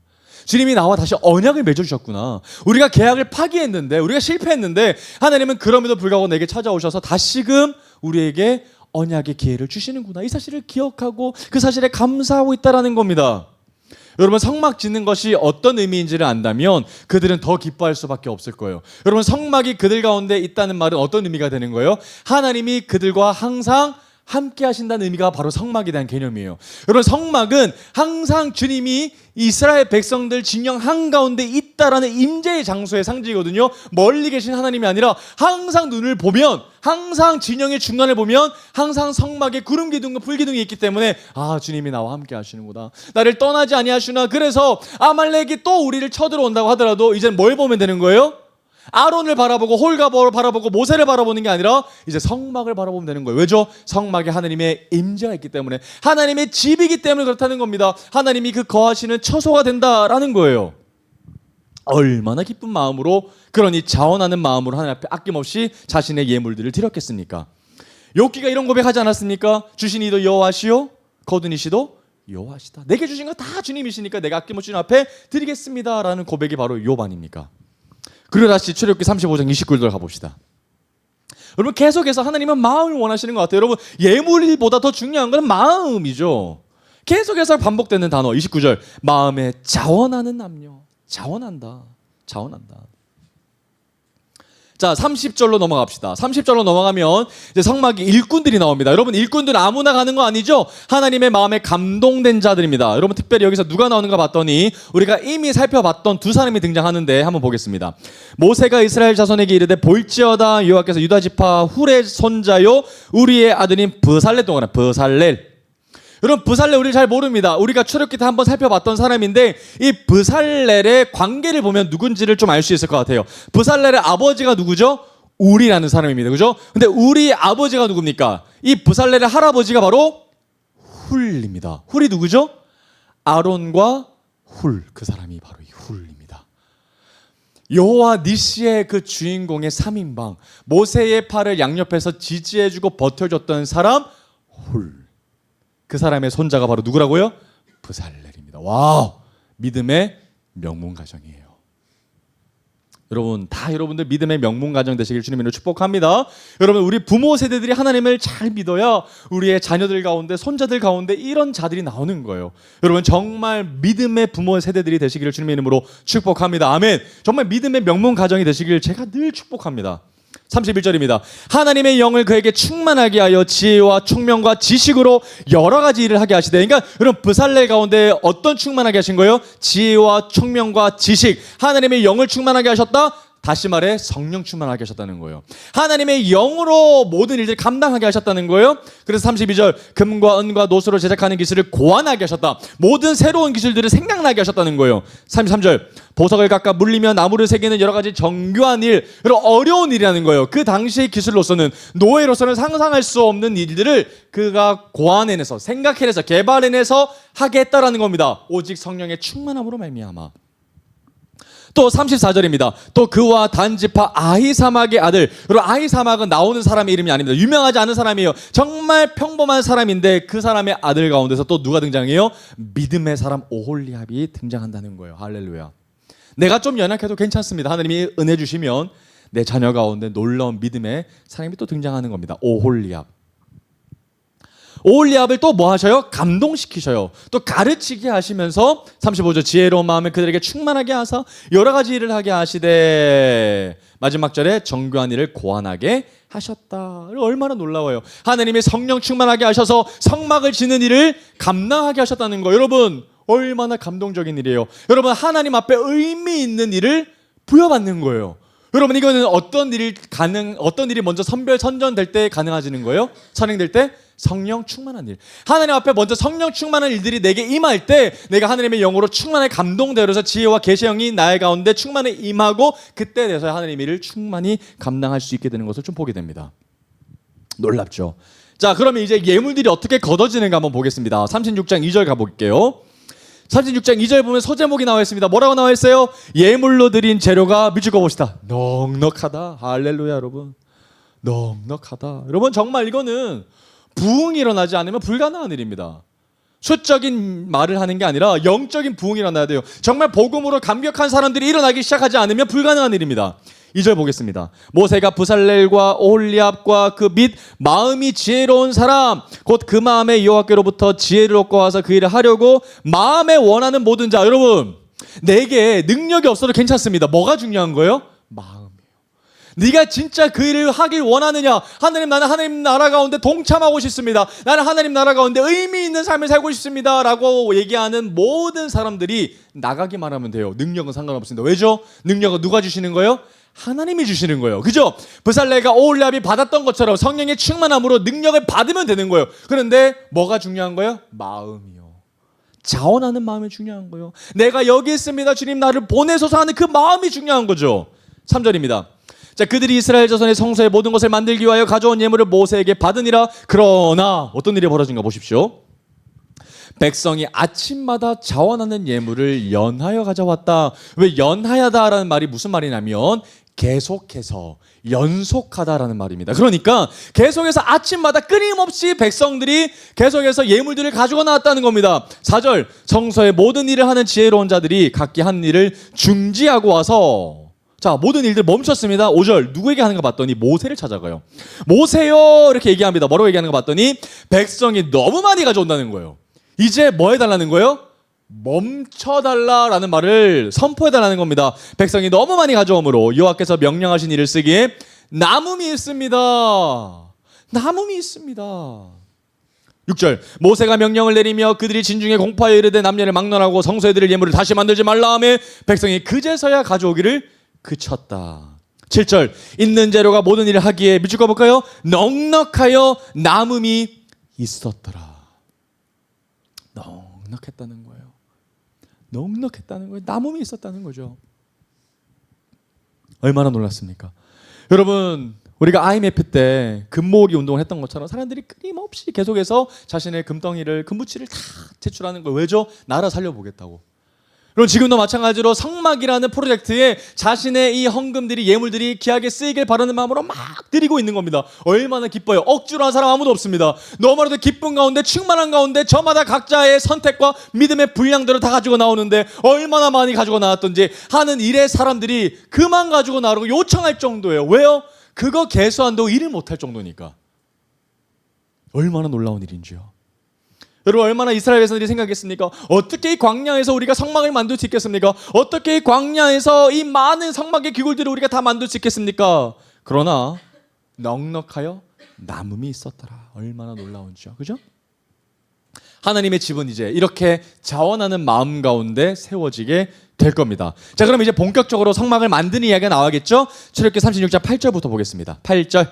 주님이 나와 다시 언약을 맺어주셨구나. 우리가 계약을 파기했는데 우리가 실패했는데 하나님은 그럼에도 불구하고 내게 찾아오셔서 다시금 우리에게 언약의 기회를 주시는구나. 이 사실을 기억하고 그 사실에 감사하고 있다는 겁니다. 여러분 성막 짓는 것이 어떤 의미인지를 안다면 그들은 더 기뻐할 수밖에 없을 거예요. 여러분 성막이 그들 가운데 있다는 말은 어떤 의미가 되는 거예요? 하나님이 그들과 항상 함께 하신다는 의미가 바로 성막에 대한 개념이에요. 여러분 성막은 항상 주님이 이스라엘 백성들 진영 한가운데 있다라는 임재의 장소의 상징이거든요. 멀리 계신 하나님이 아니라 항상 눈을 보면 항상 진영의 중간을 보면 항상 성막에 구름 기둥과 불 기둥이 있기 때문에 아 주님이 나와 함께 하시는구나. 나를 떠나지 아니하시나. 그래서 아말렉이 또 우리를 쳐들어온다고 하더라도 이제는 뭘 보면 되는 거예요? 아론을 바라보고 홀가보를 바라보고 모세를 바라보는 게 아니라 이제 성막을 바라보면 되는 거예요. 왜죠? 성막에 하나님의 임재가 있기 때문에 하나님의 집이기 때문에 그렇다는 겁니다. 하나님이 그 거하시는 처소가 된다라는 거예요. 얼마나 기쁜 마음으로 그러니 자원하는 마음으로 하나님 앞에 아낌없이 자신의 예물들을 드렸겠습니까? 욥기가 이런 고백하지 않았습니까? 주신 이도 여호와시요 거둔 이시도 여호와시다. 내게 주신 거 다 주님이시니까 내가 아낌없이 주님 앞에 드리겠습니다라는 고백이 바로 욥 아닙니까? 그리고 다시 출애굽기 35장 29절 가봅시다. 여러분 계속해서 하나님은 마음을 원하시는 것 같아요. 여러분 예물보다 더 중요한 건 마음이죠. 계속해서 반복되는 단어 29절 마음에 자원하는 남녀. 자원한다. 자원한다. 자 30절로 넘어갑시다. 30절로 넘어가면 이제 성막이 일꾼들이 나옵니다. 여러분 일꾼들은 아무나 가는 거 아니죠? 하나님의 마음에 감동된 자들입니다. 여러분 특별히 여기서 누가 나오는가 봤더니 우리가 이미 살펴봤던 두 사람이 등장하는데 한번 보겠습니다. 모세가 이스라엘 자손에게 이르되 볼지어다 여호와께서 유다 지파 훌의 손자요 우리의 아들인 브살렐 동안에 브살렐. 여러분 브살렐 우리 잘 모릅니다. 우리가 출애굽기 때 한번 살펴봤던 사람인데 이 브살렐의 관계를 보면 누군지를 좀 알 수 있을 것 같아요. 브살렐의 아버지가 누구죠? 우리라는 사람입니다. 그죠? 근데 우리의 아버지가 누굽니까? 이 브살렐의 할아버지가 바로 훌입니다. 훌이 누구죠? 아론과 훌. 그 사람이 바로 이 훌입니다. 여호와 니시의 그 주인공의 3인방 모세의 팔을 양옆에서 지지해주고 버텨줬던 사람 훌. 그 사람의 손자가 바로 누구라고요? 브살렐입니다. 와우, 믿음의 명문 가정이에요. 여러분 다 여러분들 믿음의 명문 가정 되시길 주님으로 축복합니다. 여러분 우리 부모 세대들이 하나님을 잘 믿어야 우리의 자녀들 가운데 손자들 가운데 이런 자들이 나오는 거예요. 여러분 정말 믿음의 부모 세대들이 되시기를 주님의 이름으로 축복합니다. 아멘. 정말 믿음의 명문 가정이 되시길 제가 늘 축복합니다. 31절입니다. 하나님의 영을 그에게 충만하게 하여 지혜와 총명과 지식으로 여러 가지 일을 하게 하시되, 그러니까 여러분 브살렐 가운데 어떤 충만하게 하신 거예요? 지혜와 총명과 지식. 하나님의 영을 충만하게 하셨다. 다시 말해 성령 충만하게 하셨다는 거예요. 하나님의 영으로 모든 일들을 감당하게 하셨다는 거예요. 그래서 32절 금과 은과 노수로 제작하는 기술을 고안하게 하셨다. 모든 새로운 기술들을 생각나게 하셨다는 거예요. 33절 보석을 깎아 물리며 나무를 새기는 여러 가지 정교한 일, 어려운 일이라는 거예요. 그 당시의 기술로서는, 노예로서는 상상할 수 없는 일들을 그가 고안해내서 생각해내서 개발해내서 하게 했다라는 겁니다. 오직 성령의 충만함으로 말미암아. 또 34절입니다. 또 그와 단지파 아히사막의 아들. 여러분 아히사막은 나오는 사람의 이름이 아닙니다. 유명하지 않은 사람이에요. 정말 평범한 사람인데 그 사람의 아들 가운데서 또 누가 등장해요? 믿음의 사람 오홀리압이 등장한다는 거예요. 할렐루야. 내가 좀 연약해도 괜찮습니다. 하나님이 은혜 주시면 내 자녀 가운데 놀라운 믿음의 사람이 또 등장하는 겁니다. 오홀리압. 오홀리압을 또 뭐 하셔요? 감동시키셔요. 또 가르치게 하시면서 35절 지혜로운 마음에 그들에게 충만하게 하사 여러 가지 일을 하게 하시되, 마지막 절에 정교한 일을 고안하게 하셨다. 얼마나 놀라워요. 하나님이 성령 충만하게 하셔서 성막을 지는 일을 감당하게 하셨다는 거. 여러분 얼마나 감동적인 일이에요. 여러분 하나님 앞에 의미 있는 일을 부여받는 거예요. 여러분 이거는 어떤 일이 먼저 선전될 때 가능해지는 거예요? 선행될 때? 성령 충만한 일. 하나님 앞에 먼저 성령 충만한 일들이 내게 임할 때 내가 하나님의 영으로 충만하게 감동되어서 지혜와 계시의 영이 나의 가운데 충만히 임하고, 그때 돼서 하나님의 일을 충만히 감당할 수 있게 되는 것을 좀 보게 됩니다. 놀랍죠? 자, 그러면 이제 예물들이 어떻게 걷어지는가 한번 보겠습니다. 36장 2절 가볼게요. 36장 2절 보면 소제목이 나와 있습니다. 뭐라고 나와 있어요? 예물로 드린 재료가 미치고 봅시다. 넉넉하다. 할렐루야 여러분. 넉넉하다. 여러분 정말 이거는 부흥이 일어나지 않으면 불가능한 일입니다. 수적인 말을 하는 게 아니라 영적인 부흥이 일어나야 돼요. 정말 복음으로 감격한 사람들이 일어나기 시작하지 않으면 불가능한 일입니다. 2절 보겠습니다. 모세가 부살렐과 오홀리압과 그 및 마음이 지혜로운 사람, 곧 그 마음에 여호와께로부터 지혜를 얻고 와서 그 일을 하려고 마음에 원하는 모든 자. 여러분 내게 능력이 없어도 괜찮습니다. 뭐가 중요한 거예요? 마음이에요. 네가 진짜 그 일을 하길 원하느냐? 하나님, 나는 하나님 나라 가운데 동참하고 싶습니다. 나는 하나님 나라 가운데 의미 있는 삶을 살고 싶습니다 라고 얘기하는 모든 사람들이 나가기만 하면 돼요. 능력은 상관없습니다. 왜죠? 능력은 누가 주시는 거예요? 하나님이 주시는 거예요. 그죠? 브살레가 오홀리압이 받았던 것처럼 성령의 충만함으로 능력을 받으면 되는 거예요. 그런데 뭐가 중요한 거예요? 마음이요. 자원하는 마음이 중요한 거예요. 내가 여기 있습니다. 주님 나를 보내소서 하는 그 마음이 중요한 거죠. 3절입니다. 자, 그들이 이스라엘 자손의 성소의 모든 것을 만들기 위하여 가져온 예물을 모세에게 받으니라. 그러나 어떤 일이 벌어진가 보십시오. 백성이 아침마다 자원하는 예물을 연하여 가져왔다. 왜 연하여다라는 말이 무슨 말이냐면 계속해서 연속하다라는 말입니다. 그러니까 계속해서 아침마다 끊임없이 백성들이 계속해서 예물들을 가지고 나왔다는 겁니다. 4절 성소의 모든 일을 하는 지혜로운 자들이 각기 한 일을 중지하고 와서, 자, 모든 일들 멈췄습니다. 5절 누구에게 하는가 봤더니 모세를 찾아가요. 모세요 이렇게 얘기합니다. 뭐라고 얘기하는가 봤더니 백성이 너무 많이 가져온다는 거예요. 이제 뭐 해달라는 거예요? 멈춰달라라는 말을 선포해달라는 겁니다. 백성이 너무 많이 가져오므로 여호와께서 명령하신 일을 쓰기에 남음이 있습니다. 남음이 있습니다. 6절 모세가 명령을 내리며 그들이 진중에 공파하여 이르되 남녀를 막론하고 성소에 드릴 예물을 다시 만들지 말라 하며 백성이 그제서야 가져오기를 그쳤다. 7절 있는 재료가 모든 일을 하기에 밑줄 꺼볼까요? 넉넉하여 남음이 있었더라. 넉넉했다는 거예요. 넉넉했다는 거예요. 남음이 있었다는 거죠. 얼마나 놀랐습니까? 여러분 우리가 IMF 때 금모으기 운동을 했던 것처럼 사람들이 끊임없이 계속해서 자신의 금덩이를, 금부치를 다 제출하는 거예요. 왜죠? 나라 살려보겠다고. 그럼 지금도 마찬가지로 성막이라는 프로젝트에 자신의 이 헌금들이, 예물들이 귀하게 쓰이길 바라는 마음으로 막 드리고 있는 겁니다. 얼마나 기뻐요. 억지로 한 사람 아무도 없습니다. 너무나도 기쁜 가운데, 충만한 가운데 저마다 각자의 선택과 믿음의 분량들을 다 가지고 나오는데 얼마나 많이 가지고 나왔던지 하는 일에 사람들이 그만 가지고 나오고 요청할 정도예요. 왜요? 그거 개수한다고 일을 못할 정도니까. 얼마나 놀라운 일인지요. 여러분 얼마나 이스라엘 백성들이 생각했습니까? 어떻게 이 광야에서 우리가 성막을 만들 수 있겠습니까? 어떻게 이 광야에서 이 많은 성막의 기굴들을 우리가 다 만들 수 있겠습니까? 그러나 넉넉하여 남음이 있었더라. 얼마나 놀라운지요. 그죠? 하나님의 집은 이제 이렇게 자원하는 마음 가운데 세워지게 될 겁니다. 자, 그럼 이제 본격적으로 성막을 만드는 이야기가 나와겠죠? 출애굽기 36장 8절부터 보겠습니다. 8절.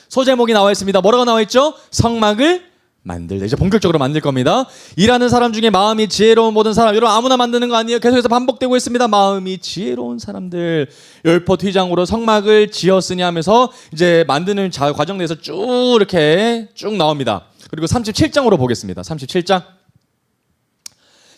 소제목이 나와 있습니다. 뭐라고 나와 있죠? 성막을 만들다. 이제 본격적으로 만들 겁니다. 일하는 사람 중에 마음이 지혜로운 모든 사람. 여러분 아무나 만드는 거 아니에요. 계속해서 반복되고 있습니다. 마음이 지혜로운 사람들. 열포 휘장으로 성막을 지었으니 하면서 이제 만드는 과정 내에서 쭉 이렇게 쭉 나옵니다. 그리고 37장으로 보겠습니다. 37장.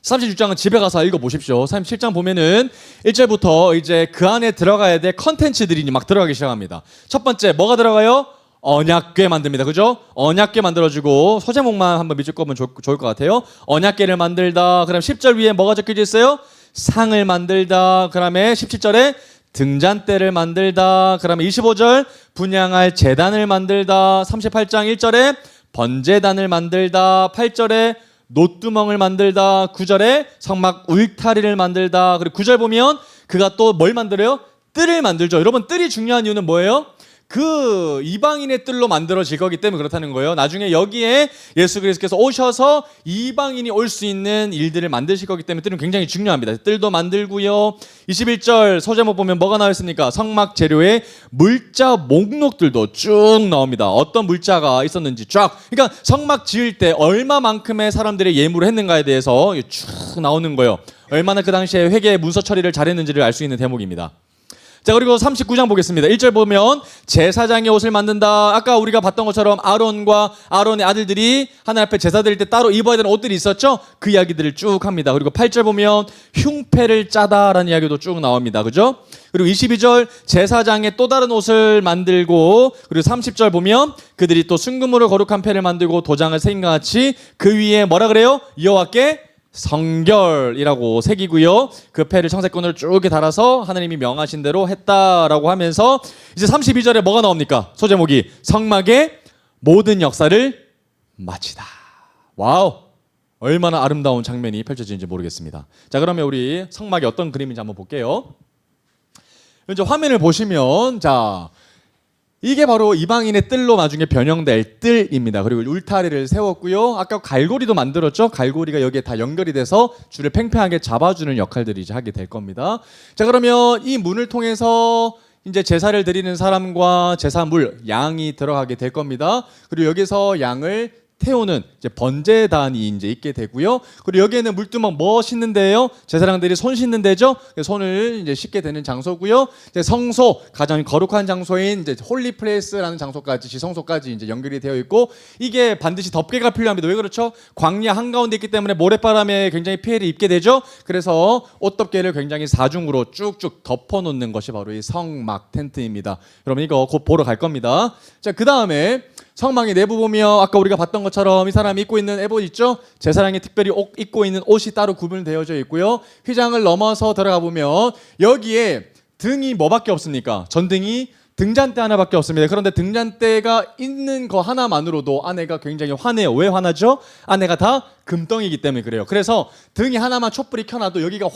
36장은 집에 가서 읽어보십시오. 37장 보면은 1절부터 이제 그 안에 들어가야 될 컨텐츠들이 막 들어가기 시작합니다. 첫 번째 뭐가 들어가요? 언약궤 만듭니다. 그죠? 언약궤 만들어주고 소제목만 한번 밑줄 거면 좋을 것 같아요. 언약궤를 만들다. 그럼 10절 위에 뭐가 적혀져 있어요? 상을 만들다. 그 다음에 17절에 등잔대를 만들다. 그 다음에 25절 분향할 제단을 만들다. 38장 1절에 번제단을 만들다. 8절에 노뚜멍을 만들다. 9절에 성막 울타리를 만들다. 그리고 9절 보면 그가 또 뭘 만들어요? 뜰을 만들죠. 여러분 뜰이 중요한 이유는 뭐예요? 그 이방인의 뜰로 만들어질 거기 때문에 그렇다는 거예요. 나중에 여기에 예수 그리스도께서 오셔서 이방인이 올 수 있는 일들을 만드실 거기 때문에 뜰은 굉장히 중요합니다. 뜰도 만들고요. 21절 소제목 보면 뭐가 나와 있습니까? 성막 재료의 물자 목록들도 쭉 나옵니다. 어떤 물자가 있었는지 쫙. 그러니까 성막 지을 때 얼마만큼의 사람들의 예물을 했는가에 대해서 쭉 나오는 거예요. 얼마나 그 당시에 회계 문서 처리를 잘했는지를 알 수 있는 대목입니다. 자, 그리고 39장 보겠습니다. 1절 보면 제사장의 옷을 만든다. 아까 우리가 봤던 것처럼 아론과 아론의 아들들이 하나님 앞에 제사 드릴 때 따로 입어야 되는 옷들이 있었죠? 그 이야기들을 쭉 합니다. 그리고 8절 보면 흉패를 짜다라는 이야기도 쭉 나옵니다. 그죠? 그리고 22절 제사장의 또 다른 옷을 만들고, 그리고 30절 보면 그들이 또 순금으로 거룩한 패를 만들고 도장을 새긴과 같이 그 위에 뭐라 그래요? 여호와께 성결이라고 새기고요. 그 패를 청색권으로 쭉 이렇게 달아서 하나님이 명하신 대로 했다라고 하면서 이제 32절에 뭐가 나옵니까? 소제목이 성막의 모든 역사를 마치다. 와우, 얼마나 아름다운 장면이 펼쳐지는지 모르겠습니다. 자, 그러면 우리 성막이 어떤 그림인지 한번 볼게요. 이제 화면을 보시면 자, 이게 바로 이방인의 뜰로 나중에 변형될 뜰입니다. 그리고 울타리를 세웠고요. 아까 갈고리도 만들었죠. 갈고리가 여기에 다 연결이 돼서 줄을 팽팽하게 잡아주는 역할들을 이제 하게 될 겁니다. 자, 그러면 이 문을 통해서 이제 제사를 드리는 사람과 제사물, 양이 들어가게 될 겁니다. 그리고 여기서 양을 태우는 이제 번제단이 이제 있게 되고요. 그리고 여기에는 물두멍 뭐 씻는데요? 제사장들이 손 씻는 데죠. 손을 이제 씻게 되는 장소고요. 이제 성소, 가장 거룩한 장소인 이제 홀리 플레이스라는 장소까지, 지성소까지 이제 연결이 되어 있고, 이게 반드시 덮개가 필요합니다. 왜 그렇죠? 광야 한가운데 있기 때문에 모래바람에 굉장히 피해를 입게 되죠. 그래서 옷덮개를 굉장히 사중으로 쭉쭉 덮어놓는 것이 바로 이 성막 텐트입니다. 여러분 이거 곧 보러 갈 겁니다. 자, 그 다음에 성막의 내부 보면 아까 우리가 봤던 것처럼 이 사람이 입고 있는 에봇 있죠? 제사장이 특별히 입고 있는 옷이 따로 구분되어져 있고요. 휘장을 넘어서 들어가 보면 여기에 등이 뭐밖에 없습니까? 전등이 등잔대 하나밖에 없습니다. 그런데 등잔대가 있는 거 하나만으로도 아내가 굉장히 화내요. 왜 화나죠? 아내가 다 금덩이기 때문에 그래요. 그래서 등이 하나만 촛불이 켜놔도 여기가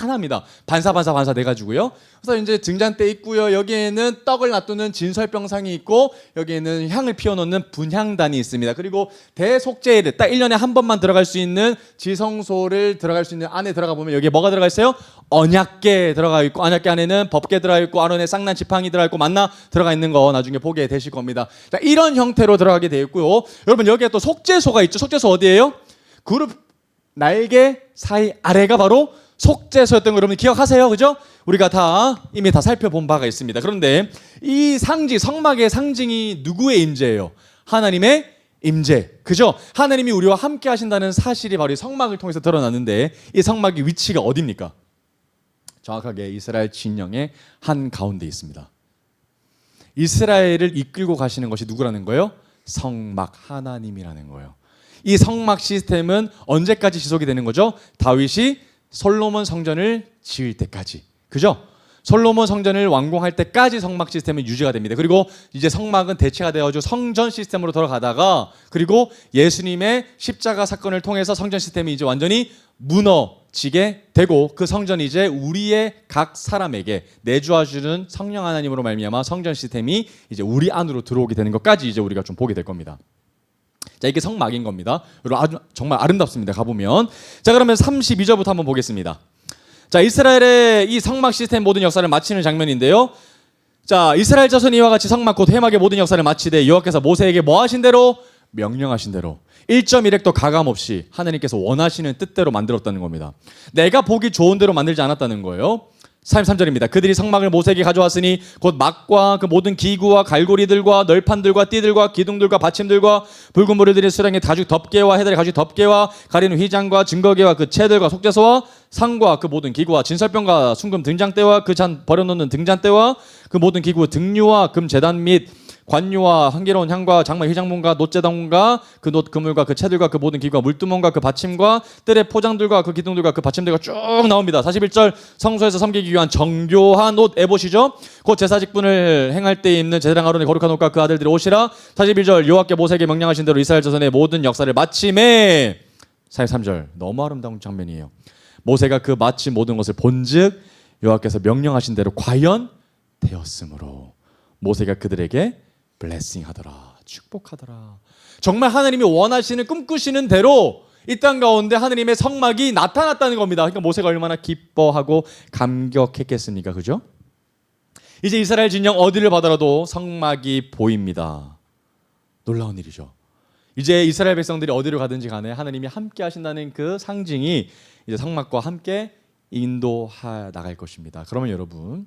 환합니다. 반사 돼가지고요. 그래서 이제 등잔대 있고요. 여기에는 떡을 놔두는 진설병상이 있고, 여기에는 향을 피워놓는 분향단이 있습니다. 그리고 대속죄를 딱 1년에 한 번만 들어갈 수 있는 지성소를 들어갈 수 있는 안에 들어가 보면 여기에 뭐가 들어가 있어요? 언약궤 들어가 있고, 언약궤 안에는 법궤 들어가 있고, 아론의 쌍난 지팡이 들어가 있고, 만나 들어가 있는 거 나중에 보게 되실 겁니다. 자, 이런 형태로 들어가게 되어 있고요. 여러분 여기에 또 속죄소가 있죠. 속죄소 어디예요? 그룹 날개 사이 아래가 바로 속죄소였던 거 여러분 기억하세요? 그죠? 우리가 다 이미 다 살펴본 바가 있습니다. 그런데 이 상징, 성막의 상징이 누구의 임재예요? 하나님의 임재. 그죠? 하나님이 우리와 함께 하신다는 사실이 바로 이 성막을 통해서 드러났는데, 이 성막의 위치가 어디입니까? 정확하게 이스라엘 진영의 한 가운데 있습니다. 이스라엘을 이끌고 가시는 것이 누구라는 거예요? 성막 하나님이라는 거예요. 이 성막 시스템은 언제까지 지속이 되는 거죠? 다윗이 솔로몬 성전을 지을 때까지. 그죠? 솔로몬 성전을 완공할 때까지 성막 시스템은 유지가 됩니다. 그리고 이제 성막은 대체가 되어서 성전 시스템으로 돌아가다가 그리고 예수님의 십자가 사건을 통해서 성전 시스템이 이제 완전히 무너지게 되고 그 성전이 이제 우리의 각 사람에게 내주어주는 성령 하나님으로 말미암아 성전 시스템이 이제 우리 안으로 들어오게 되는 것까지 이제 우리가 좀 보게 될 겁니다. 자, 이게 성막인 겁니다. 그리고 아주 정말 아름답습니다. 가보면. 자, 그러면 32절부터 한번 보겠습니다. 자, 이스라엘의 이 성막 시스템 모든 역사를 마치는 장면인데요. 자, 이스라엘 자손이 이와 같이 성막 곧 회막의 모든 역사를 마치되 여호와께서 모세에게 뭐 하신 대로? 명령하신 대로 1.1획도 가감 없이 하나님께서 원하시는 뜻대로 만들었다는 겁니다. 내가 보기 좋은 대로 만들지 않았다는 거예요. 33절입니다. 그들이 성막을 모세에게 가져왔으니 곧 막과 그 모든 기구와 갈고리들과 널판들과 띠들과 기둥들과 받침들과 붉은 모를 들인 수량의 가죽 덮개와 해달의 가죽 덮개와 가리는 휘장과 증거개와 그 채들과 속죄소와 상과 그 모든 기구와 진설병과 순금 등장대와 그 잔 버려놓는 등잔대와 그 모든 기구 등류와 금 제단 및 관유와 향기로운 향과 장막 휘장문과 놋제단과 그 놋 그물과 그 채들과 그 모든 기구와 물두멍과 그 받침과 뜰의 포장들과 그 기둥들과 그 받침들과 쭉 나옵니다. 41절 성소에서 섬기기 위한 정교한 옷 에봇이죠. 곧 제사 직분을 행할 때 입는 제사장 아론의 거룩한 옷과 그 아들들의 옷이라. 41절 여호와께 모세에게 명령하신 대로 이스라엘 자손의 모든 역사를 마침에. 43절 너무 아름다운 장면이에요. 모세가 그 마침 모든 것을 본즉 여호와께서 명령하신 대로 과연 되었으므로 모세가 그들에게 블레싱 하더라, 축복하더라. 정말 하나님이 원하시는 꿈꾸시는 대로 이 땅 가운데 하나님의 성막이 나타났다는 겁니다. 그러니까 모세가 얼마나 기뻐하고 감격했겠습니까? 그죠? 이제 이스라엘 진영 어디를 받아라도 성막이 보입니다. 놀라운 일이죠. 이제 이스라엘 백성들이 어디로 가든지 간에 하나님이 함께 하신다는 그 상징이 이제 성막과 함께 인도해 나갈 것입니다. 그러면 여러분,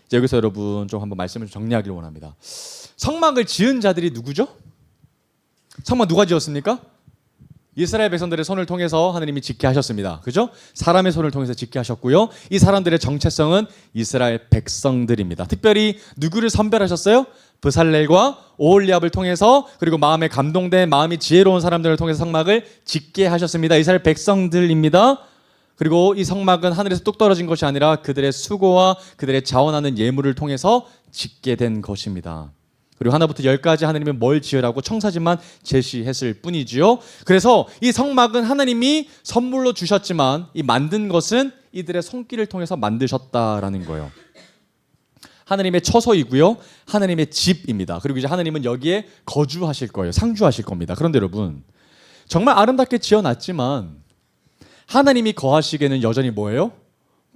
이제 여기서 여러분 좀 한번 말씀을 정리하기를 원합니다. 성막을 지은 자들이 누구죠? 성막 누가 지었습니까? 이스라엘 백성들의 손을 통해서 하나님이 짓게 하셨습니다. 그죠? 사람의 손을 통해서 짓게 하셨고요. 이 사람들의 정체성은 이스라엘 백성들입니다. 특별히 누구를 선별하셨어요? 브살렐과 오홀리압을 통해서 그리고 마음에 감동된 마음이 지혜로운 사람들을 통해서 성막을 짓게 하셨습니다. 이스라엘 백성들입니다. 그리고 이 성막은 하늘에서 뚝 떨어진 것이 아니라 그들의 수고와 그들의 자원하는 예물을 통해서 짓게 된 것입니다. 그리고 하나부터 10까지 하나님이 뭘 지으라고 청사진만 제시했을 뿐이지요. 그래서 이 성막은 하나님이 선물로 주셨지만 이 만든 것은 이들의 손길을 통해서 만드셨다라는 거예요. 하나님의 처소이고요. 하나님의 집입니다. 그리고 이제 하나님은 여기에 거주하실 거예요. 상주하실 겁니다. 그런데 여러분, 정말 아름답게 지어놨지만 하나님이 거하시기에는 여전히 뭐예요?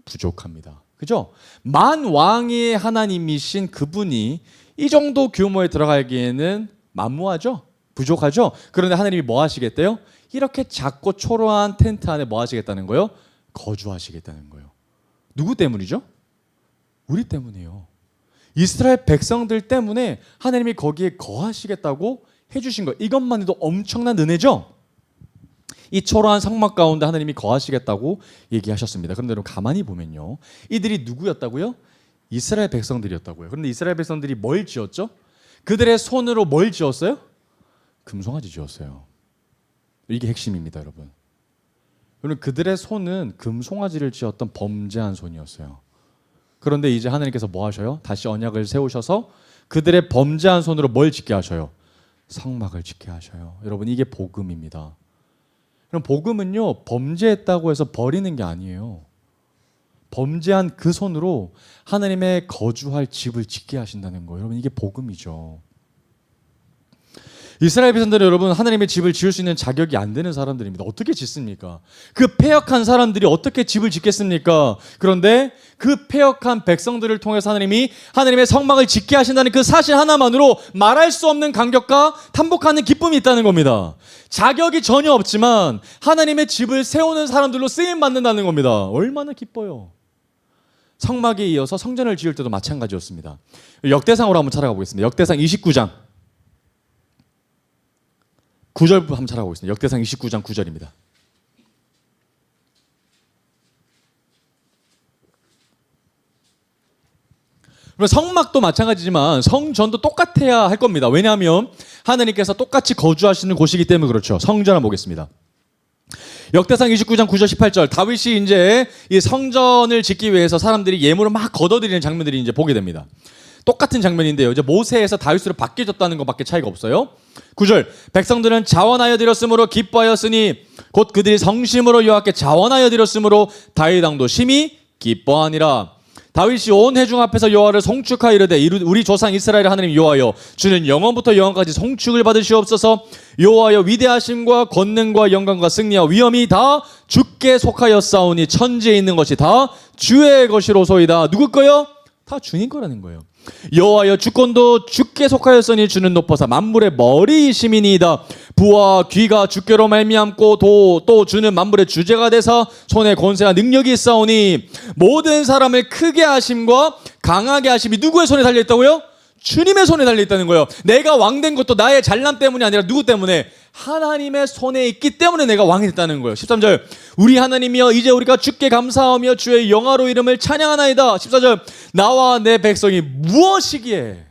부족합니다. 그죠? 만왕의 하나님이신 그분이 이 정도 규모에 들어가기에는 만무하죠? 부족하죠? 그런데 하나님이 뭐 하시겠대요? 이렇게 작고 초라한 텐트 안에 뭐 하시겠다는 거예요? 거주하시겠다는 거예요. 누구 때문이죠? 우리 때문이에요. 이스라엘 백성들 때문에 하나님이 거기에 거하시겠다고 해주신 거예요. 이것만 해도 엄청난 은혜죠? 이 초라한 성막 가운데 하나님이 거하시겠다고 얘기하셨습니다. 그런데 여러분 가만히 보면요, 이들이 누구였다고요? 이스라엘 백성들이었다고요. 그런데 이스라엘 백성들이 뭘 지었죠? 그들의 손으로 뭘 지었어요? 금송아지 지었어요. 이게 핵심입니다, 여러분. 여러분 그들의 손은 금송아지를 지었던 범죄한 손이었어요. 그런데 이제 하나님께서 뭐 하셔요? 다시 언약을 세우셔서 그들의 범죄한 손으로 뭘 짓게 하셔요? 성막을 짓게 하셔요. 여러분 이게 복음입니다. 그럼 복음은요, 범죄했다고 해서 버리는 게 아니에요. 범죄한 그 손으로 하나님의 거주할 집을 짓게 하신다는 거예요. 여러분 이게 복음이죠. 이스라엘 백성들은 여러분 하나님의 집을 지을 수 있는 자격이 안 되는 사람들입니다. 어떻게 짓습니까? 그 패역한 사람들이 어떻게 집을 짓겠습니까? 그런데 그 패역한 백성들을 통해서 하나님이 하나님의 성막을 짓게 하신다는 그 사실 하나만으로 말할 수 없는 감격과 탄복하는 기쁨이 있다는 겁니다. 자격이 전혀 없지만 하나님의 집을 세우는 사람들로 쓰임 받는다는 겁니다. 얼마나 기뻐요. 성막에 이어서 성전을 지을 때도 마찬가지였습니다. 역대상으로 한번 찾아가 보겠습니다. 역대상 29장 9절 한번 찾아가 보겠습니다. 역대상 29장 9절입니다. 성막도 마찬가지지만 성전도 똑같아야 할 겁니다. 왜냐하면 하나님께서 똑같이 거주하시는 곳이기 때문에 그렇죠. 성전 한번 보겠습니다. 역대상 29장 9절 18절 다윗이 이제 이 성전을 짓기 위해서 사람들이 예물을 막 걷어들이는 장면들이 이제 보게 됩니다. 똑같은 장면인데요. 이제 모세에서 다윗으로 바뀌어졌다는 것밖에 차이가 없어요. 9절 백성들은 자원하여 드렸으므로 기뻐하였으니 곧 그들이 성심으로 여호와께 자원하여 드렸으므로 다윗 왕도 심히 기뻐하니라. 다윗이 온 회중 앞에서 여호와를 송축하여 이르되 우리 조상 이스라엘 하나님 여호와여 주는 영원부터 영원까지 송축을 받으시옵소서. 여호와여 위대하심과 권능과 영광과 승리와 위엄이 다 주께 속하였사오니 천지에 있는 것이 다 주의 것이로소이다. 누구 거요? 다 주님 거라는 거예요. 여호와여 주권도 주께 속하였으니 주는 높아서 만물의 머리이심이니이다. 부와 귀가 주께로 말미암고 또 주는 만물의 주제가 되사 손에 권세와 능력이 있사오니 모든 사람을 크게 하심과 강하게 하심이 누구의 손에 달려있다고요? 주님의 손에 달려있다는 거예요. 내가 왕된 것도 나의 잘남 때문이 아니라 누구 때문에? 하나님의 손에 있기 때문에 내가 왕이 됐다는 거예요. 13절 우리 하나님이여 이제 우리가 주께 감사하며 주의 영화로 이름을 찬양하나이다. 14절 나와 내 백성이 무엇이기에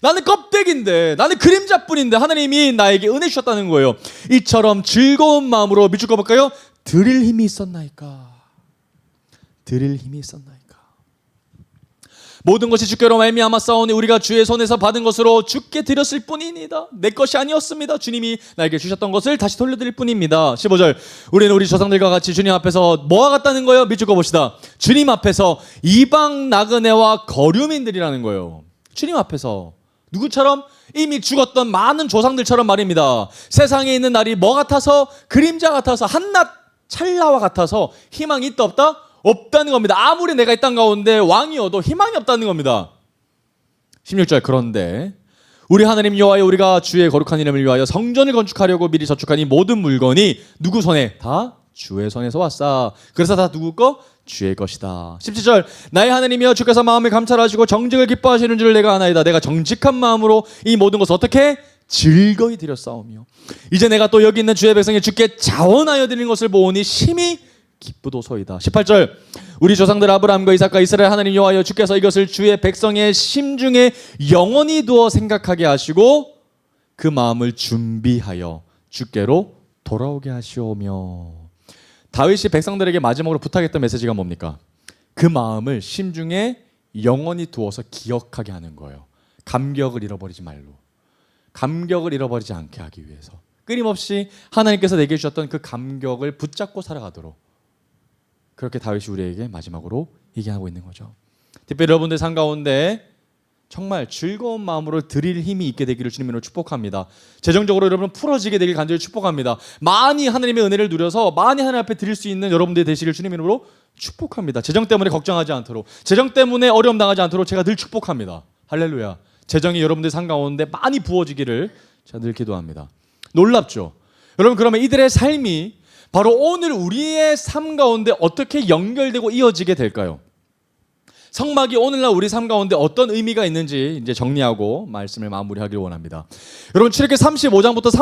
나는 껍데기인데 나는 그림자뿐인데 하나님이 나에게 은혜 주셨다는 거예요. 이처럼 즐거운 마음으로 밑줄 꺼볼까요? 드릴 힘이 있었나이까. 드릴 힘이 있었나이까. 모든 것이 주께로 말미암아 싸우니 우리가 주의 손에서 받은 것으로 주께 드렸을 뿐이니이다. 내 것이 아니었습니다. 주님이 나에게 주셨던 것을 다시 돌려드릴 뿐입니다. 15절 우리는 우리 조상들과 같이 주님 앞에서 뭐와 같다는 거예요? 밑줄 꺼봅시다. 주님 앞에서 이방 나그네와 거류민들이라는 거예요. 주님 앞에서 누구처럼? 이미 죽었던 많은 조상들처럼 말입니다. 세상에 있는 날이 뭐 같아서? 그림자 같아서 한낱 찰나와 같아서 희망이 있다 없다? 없다는 겁니다. 아무리 내가 이 땅 가운데 왕이어도 희망이 없다는 겁니다. 16절 그런데 우리 하나님 여호와여 우리가 주의 거룩한 이름을 위하여 성전을 건축하려고 미리 저축한 이 모든 물건이 누구 손에? 다 주의 손에서 왔사. 그래서 다 누구 거? 주의 것이다. 17절 나의 하나님이여 주께서 마음을 감찰하시고 정직을 기뻐하시는 줄 내가 아나이다. 내가 정직한 마음으로 이 모든 것을 어떻게? 즐거이 드렸사오며 이제 내가 또 여기 있는 주의 백성이 주께 자원하여 드리는 것을 보오니 심히 기쁘도소이다. 18절 우리 조상들 아브라함과 이삭과 이스라엘 하나님 여호와여 주께서 이것을 주의 백성의 심중에 영원히 두어 생각하게 하시고 그 마음을 준비하여 주께로 돌아오게 하시오며. 다윗이 백성들에게 마지막으로 부탁했던 메시지가 뭡니까? 그 마음을 심중에 영원히 두어서 기억하게 하는 거예요. 감격을 잃어버리지 말로. 감격을 잃어버리지 않게 하기 위해서 끊임없이 하나님께서 내게 주셨던 그 감격을 붙잡고 살아가도록 그렇게 다윗이 우리에게 마지막으로 얘기하고 있는 거죠. 특별히 여러분들 삶 가운데 정말 즐거운 마음으로 드릴 힘이 있게 되기를 주님으로 축복합니다. 재정적으로 여러분 풀어지게 되길 간절히 축복합니다. 많이 하나님의 은혜를 누려서 많이 하나님 앞에 드릴 수 있는 여러분들이 되시길 주님 이름으로 축복합니다. 재정 때문에 걱정하지 않도록, 재정 때문에 어려움 당하지 않도록 제가 늘 축복합니다. 할렐루야. 재정이 여러분들 삶 가운데 많이 부어지기를 제가 늘 기도합니다. 놀랍죠? 여러분 그러면 이들의 삶이 바로 오늘 우리의 삶 가운데 어떻게 연결되고 이어지게 될까요? 성막이 오늘날 우리 삶 가운데 어떤 의미가 있는지 이제 정리하고 말씀을 마무리하기를 원합니다. 여러분 출애굽기 35장부터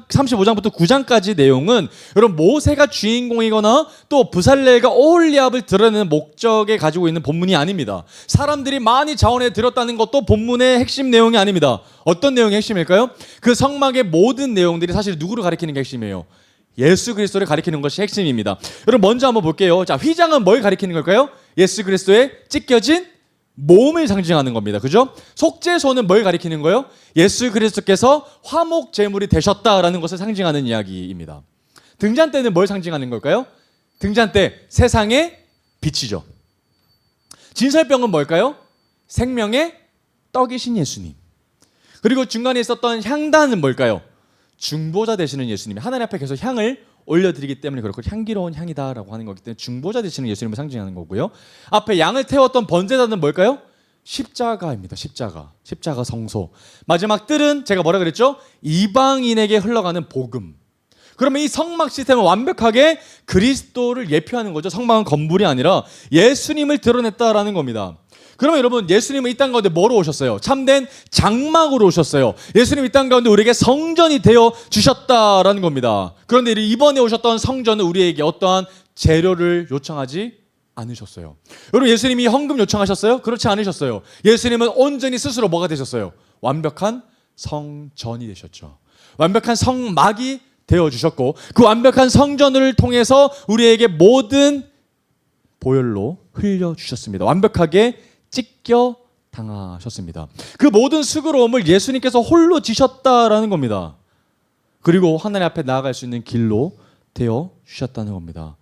35장부터 9장까지 내용은 여러분 모세가 주인공이거나 또 브살렐과 오홀리압을 드러내는 목적에 가지고 있는 본문이 아닙니다. 사람들이 많이 자원해 드렸다는 것도 본문의 핵심 내용이 아닙니다. 어떤 내용이 핵심일까요? 그 성막의 모든 내용들이 사실 누구를 가리키는 게 핵심이에요? 예수 그리스도를 가리키는 것이 핵심입니다. 여러분 먼저 한번 볼게요. 자, 휘장은 뭘 가리키는 걸까요? 예수 그리스도의 찢겨진 몸을 상징하는 겁니다. 그죠? 속죄소는 뭘 가리키는 거예요? 예수 그리스도께서 화목 제물이 되셨다라는 것을 상징하는 이야기입니다. 등잔대는 뭘 상징하는 걸까요? 등잔대, 세상의 빛이죠. 진설병은 뭘까요? 생명의 떡이신 예수님. 그리고 중간에 있었던 향단은 뭘까요? 중보자 되시는 예수님이 하나님 앞에 계속 향을 올려드리기 때문에 그렇고 향기로운 향이다라고 하는 거기 때문에 중보자 되시는 예수님을 상징하는 거고요. 앞에 양을 태웠던 번제단은 뭘까요? 십자가입니다. 십자가 성소. 마지막 뜰은 제가 뭐라 그랬죠? 이방인에게 흘러가는 복음. 그러면 이 성막 시스템은 완벽하게 그리스도를 예표하는 거죠. 성막은 건물이 아니라 예수님을 드러냈다라는 겁니다. 그러면 여러분 예수님은 이 땅 가운데 뭐로 오셨어요? 참된 장막으로 오셨어요. 예수님 이 땅 가운데 우리에게 성전이 되어 주셨다라는 겁니다. 그런데 이번에 오셨던 성전은 우리에게 어떠한 재료를 요청하지 않으셨어요. 여러분 예수님이 헌금 요청하셨어요? 그렇지 않으셨어요. 예수님은 온전히 스스로 뭐가 되셨어요? 완벽한 성전이 되셨죠. 완벽한 성막이 되어 주셨고 그 완벽한 성전을 통해서 우리에게 모든 보혈로 흘려 주셨습니다. 완벽하게 찢겨 당하셨습니다. 그 모든 수고로움을 예수님께서 홀로 지셨다라는 겁니다. 그리고 하나님 앞에 나아갈 수 있는 길로 되어 주셨다는 겁니다.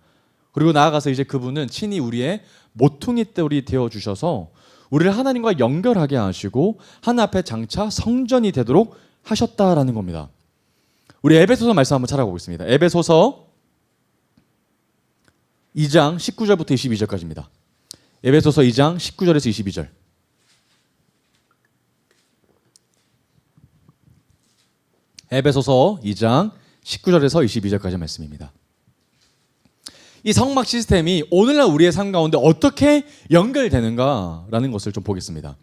그리고 나아가서 이제 그분은 친히 우리의 모퉁이 돌이 되어 주셔서 우리를 하나님과 연결하게 하시고 하나님 앞에 장차 성전이 되도록 하셨다라는 겁니다. 우리 에베소서 말씀 한번 찾아보겠습니다. 에베소서 2장 19절부터 22절까지입니다. 에베소서 2장 19절에서 22절. 에베소서 2장 19절에서 22절까지 말씀입니다. 이 성막 시스템이 오늘날 우리의 삶 가운데 어떻게 연결되는가라는 것을 좀 보겠습니다.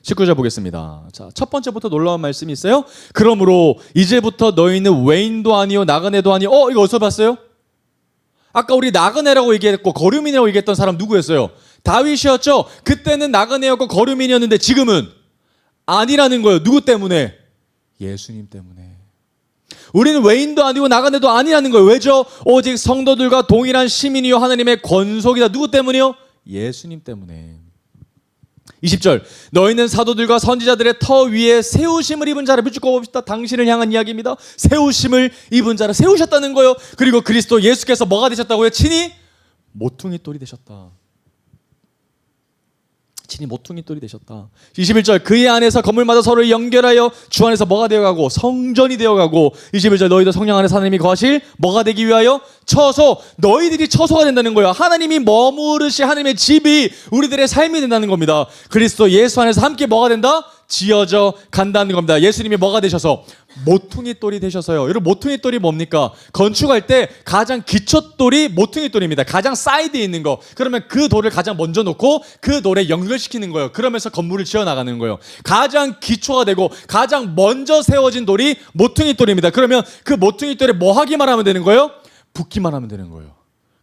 19절 보겠습니다. 자, 첫 번째부터 놀라운 말씀이 있어요. 그러므로 이제부터 너희는 외인도 아니요 나그네도 아니요. 이거 어디서 봤어요? 아까 우리 나그네라고 얘기했고 거류민이라고 얘기했던 사람 누구였어요? 다윗이었죠. 그때는 나그네였고 거류민이었는데 지금은 아니라는 거예요. 누구 때문에? 예수님 때문에. 우리는 외인도 아니고 나그네도 아니라는 거예요. 왜죠? 오직 성도들과 동일한 시민이요 하나님의 권속이다. 누구 때문이요? 예수님 때문에. 20절 너희는 사도들과 선지자들의 터 위에 세우심을 입은 자를 비추고 봅시다. 당신을 향한 이야기입니다. 세우심을 입은 자를 세우셨다는 거예요. 그리고 그리스도 예수께서 뭐가 되셨다고요? 친히 모퉁이 돌이 되셨다. 친히 모퉁이 돌이 되셨다. 21절 그의 안에서 건물마다 서로를 연결하여 주 안에서 뭐가 되어가고 성전이 되어가고 21절 너희도 성령 안에서 하나님이 거하실 뭐가 되기 위하여 처소. 너희들이 처소가 된다는 거예요. 하나님이 머무르시 하나님의 집이 우리들의 삶이 된다는 겁니다. 그리스도 예수 안에서 함께 뭐가 된다? 지어져 간다는 겁니다. 예수님이 뭐가 되셔서? 모퉁이 돌이 되셔서요. 여러분 모퉁이 돌이 뭡니까? 건축할 때 가장 기초 돌이 모퉁이 돌입니다. 가장 사이드에 있는 거. 그러면 그 돌을 가장 먼저 놓고 그 돌에 연결시키는 거예요. 그러면서 건물을 지어 나가는 거예요. 가장 기초가 되고 가장 먼저 세워진 돌이 모퉁이 돌입니다. 그러면 그 모퉁이 돌에 뭐 하기만 하면 되는 거예요? 붓기만 하면 되는 거예요.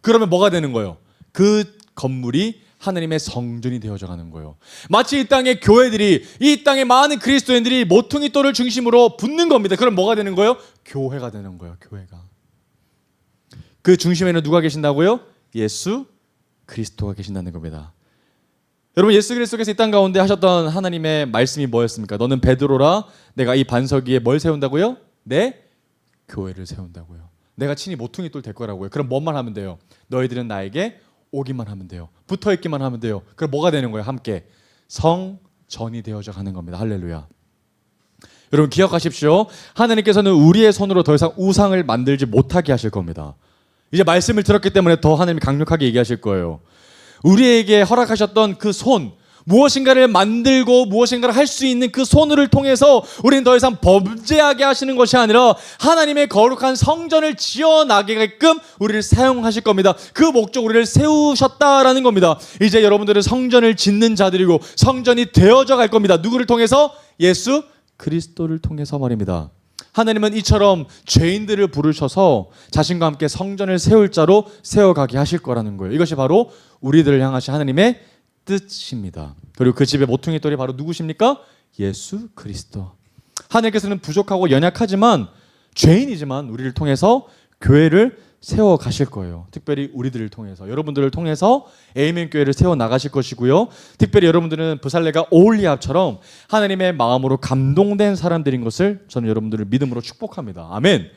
그러면 뭐가 되는 거예요? 그 건물이 하나님의 성전이 되어져 가는 거예요. 마치 이 땅의 교회들이 이 땅의 많은 그리스도인들이 모퉁이 돌을 중심으로 붙는 겁니다. 그럼 뭐가 되는 거예요? 교회가 되는 거예요. 교회가. 그 중심에는 누가 계신다고요? 예수 그리스도가 계신다는 겁니다. 여러분 예수 그리스도께서 이 땅 가운데 하셨던 하나님의 말씀이 뭐였습니까? 너는 베드로라 내가 이 반석 위에 뭘 세운다고요? 내 교회를 세운다고요. 내가 친히 모퉁이 돌 될 거라고요. 그럼 뭐만 하면 돼요? 너희들은 나에게 오기만 하면 돼요. 붙어있기만 하면 돼요. 그럼 뭐가 되는 거예요? 함께 성전이 되어져 가는 겁니다. 할렐루야. 여러분 기억하십시오. 하나님께서는 우리의 손으로 더 이상 우상을 만들지 못하게 하실 겁니다. 이제 말씀을 들었기 때문에 더 하나님이 강력하게 얘기하실 거예요. 우리에게 허락하셨던 그 손, 무엇인가를 만들고 무엇인가를 할 수 있는 그 손을 통해서 우리는 더 이상 범죄하게 하시는 것이 아니라 하나님의 거룩한 성전을 지어나가게끔 우리를 사용하실 겁니다. 그 목적 우리를 세우셨다라는 겁니다. 이제 여러분들은 성전을 짓는 자들이고 성전이 되어져 갈 겁니다. 누구를 통해서? 예수 그리스도를 통해서 말입니다. 하나님은 이처럼 죄인들을 부르셔서 자신과 함께 성전을 세울 자로 세워가게 하실 거라는 거예요. 이것이 바로 우리들을 향하신 하나님의 뜻입니다. 그리고 그 집의 모퉁이 돌이 바로 누구십니까? 예수 그리스도. 하나님께서는 부족하고 연약하지만 죄인이지만 우리를 통해서 교회를 세워 가실 거예요. 특별히 우리들을 통해서 여러분들을 통해서 에이멘 교회를 세워 나가실 것이고요. 특별히 여러분들은 부살레가 오홀리압처럼 하나님의 마음으로 감동된 사람들인 것을 저는 여러분들을 믿음으로 축복합니다. 아멘.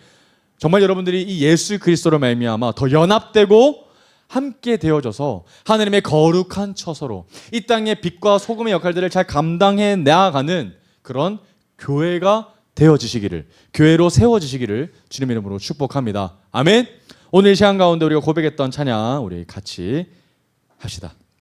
정말 여러분들이 이 예수 그리스도로 말미암아 더 연합되고 함께 되어져서 하나님의 거룩한 처소로 이 땅의 빛과 소금의 역할들을 잘 감당해 나아가는 그런 교회가 되어지시기를, 교회로 세워지시기를 주님의 이름으로 축복합니다. 아멘. 오늘 이 시간 가운데 우리가 고백했던 찬양 우리 같이 합시다.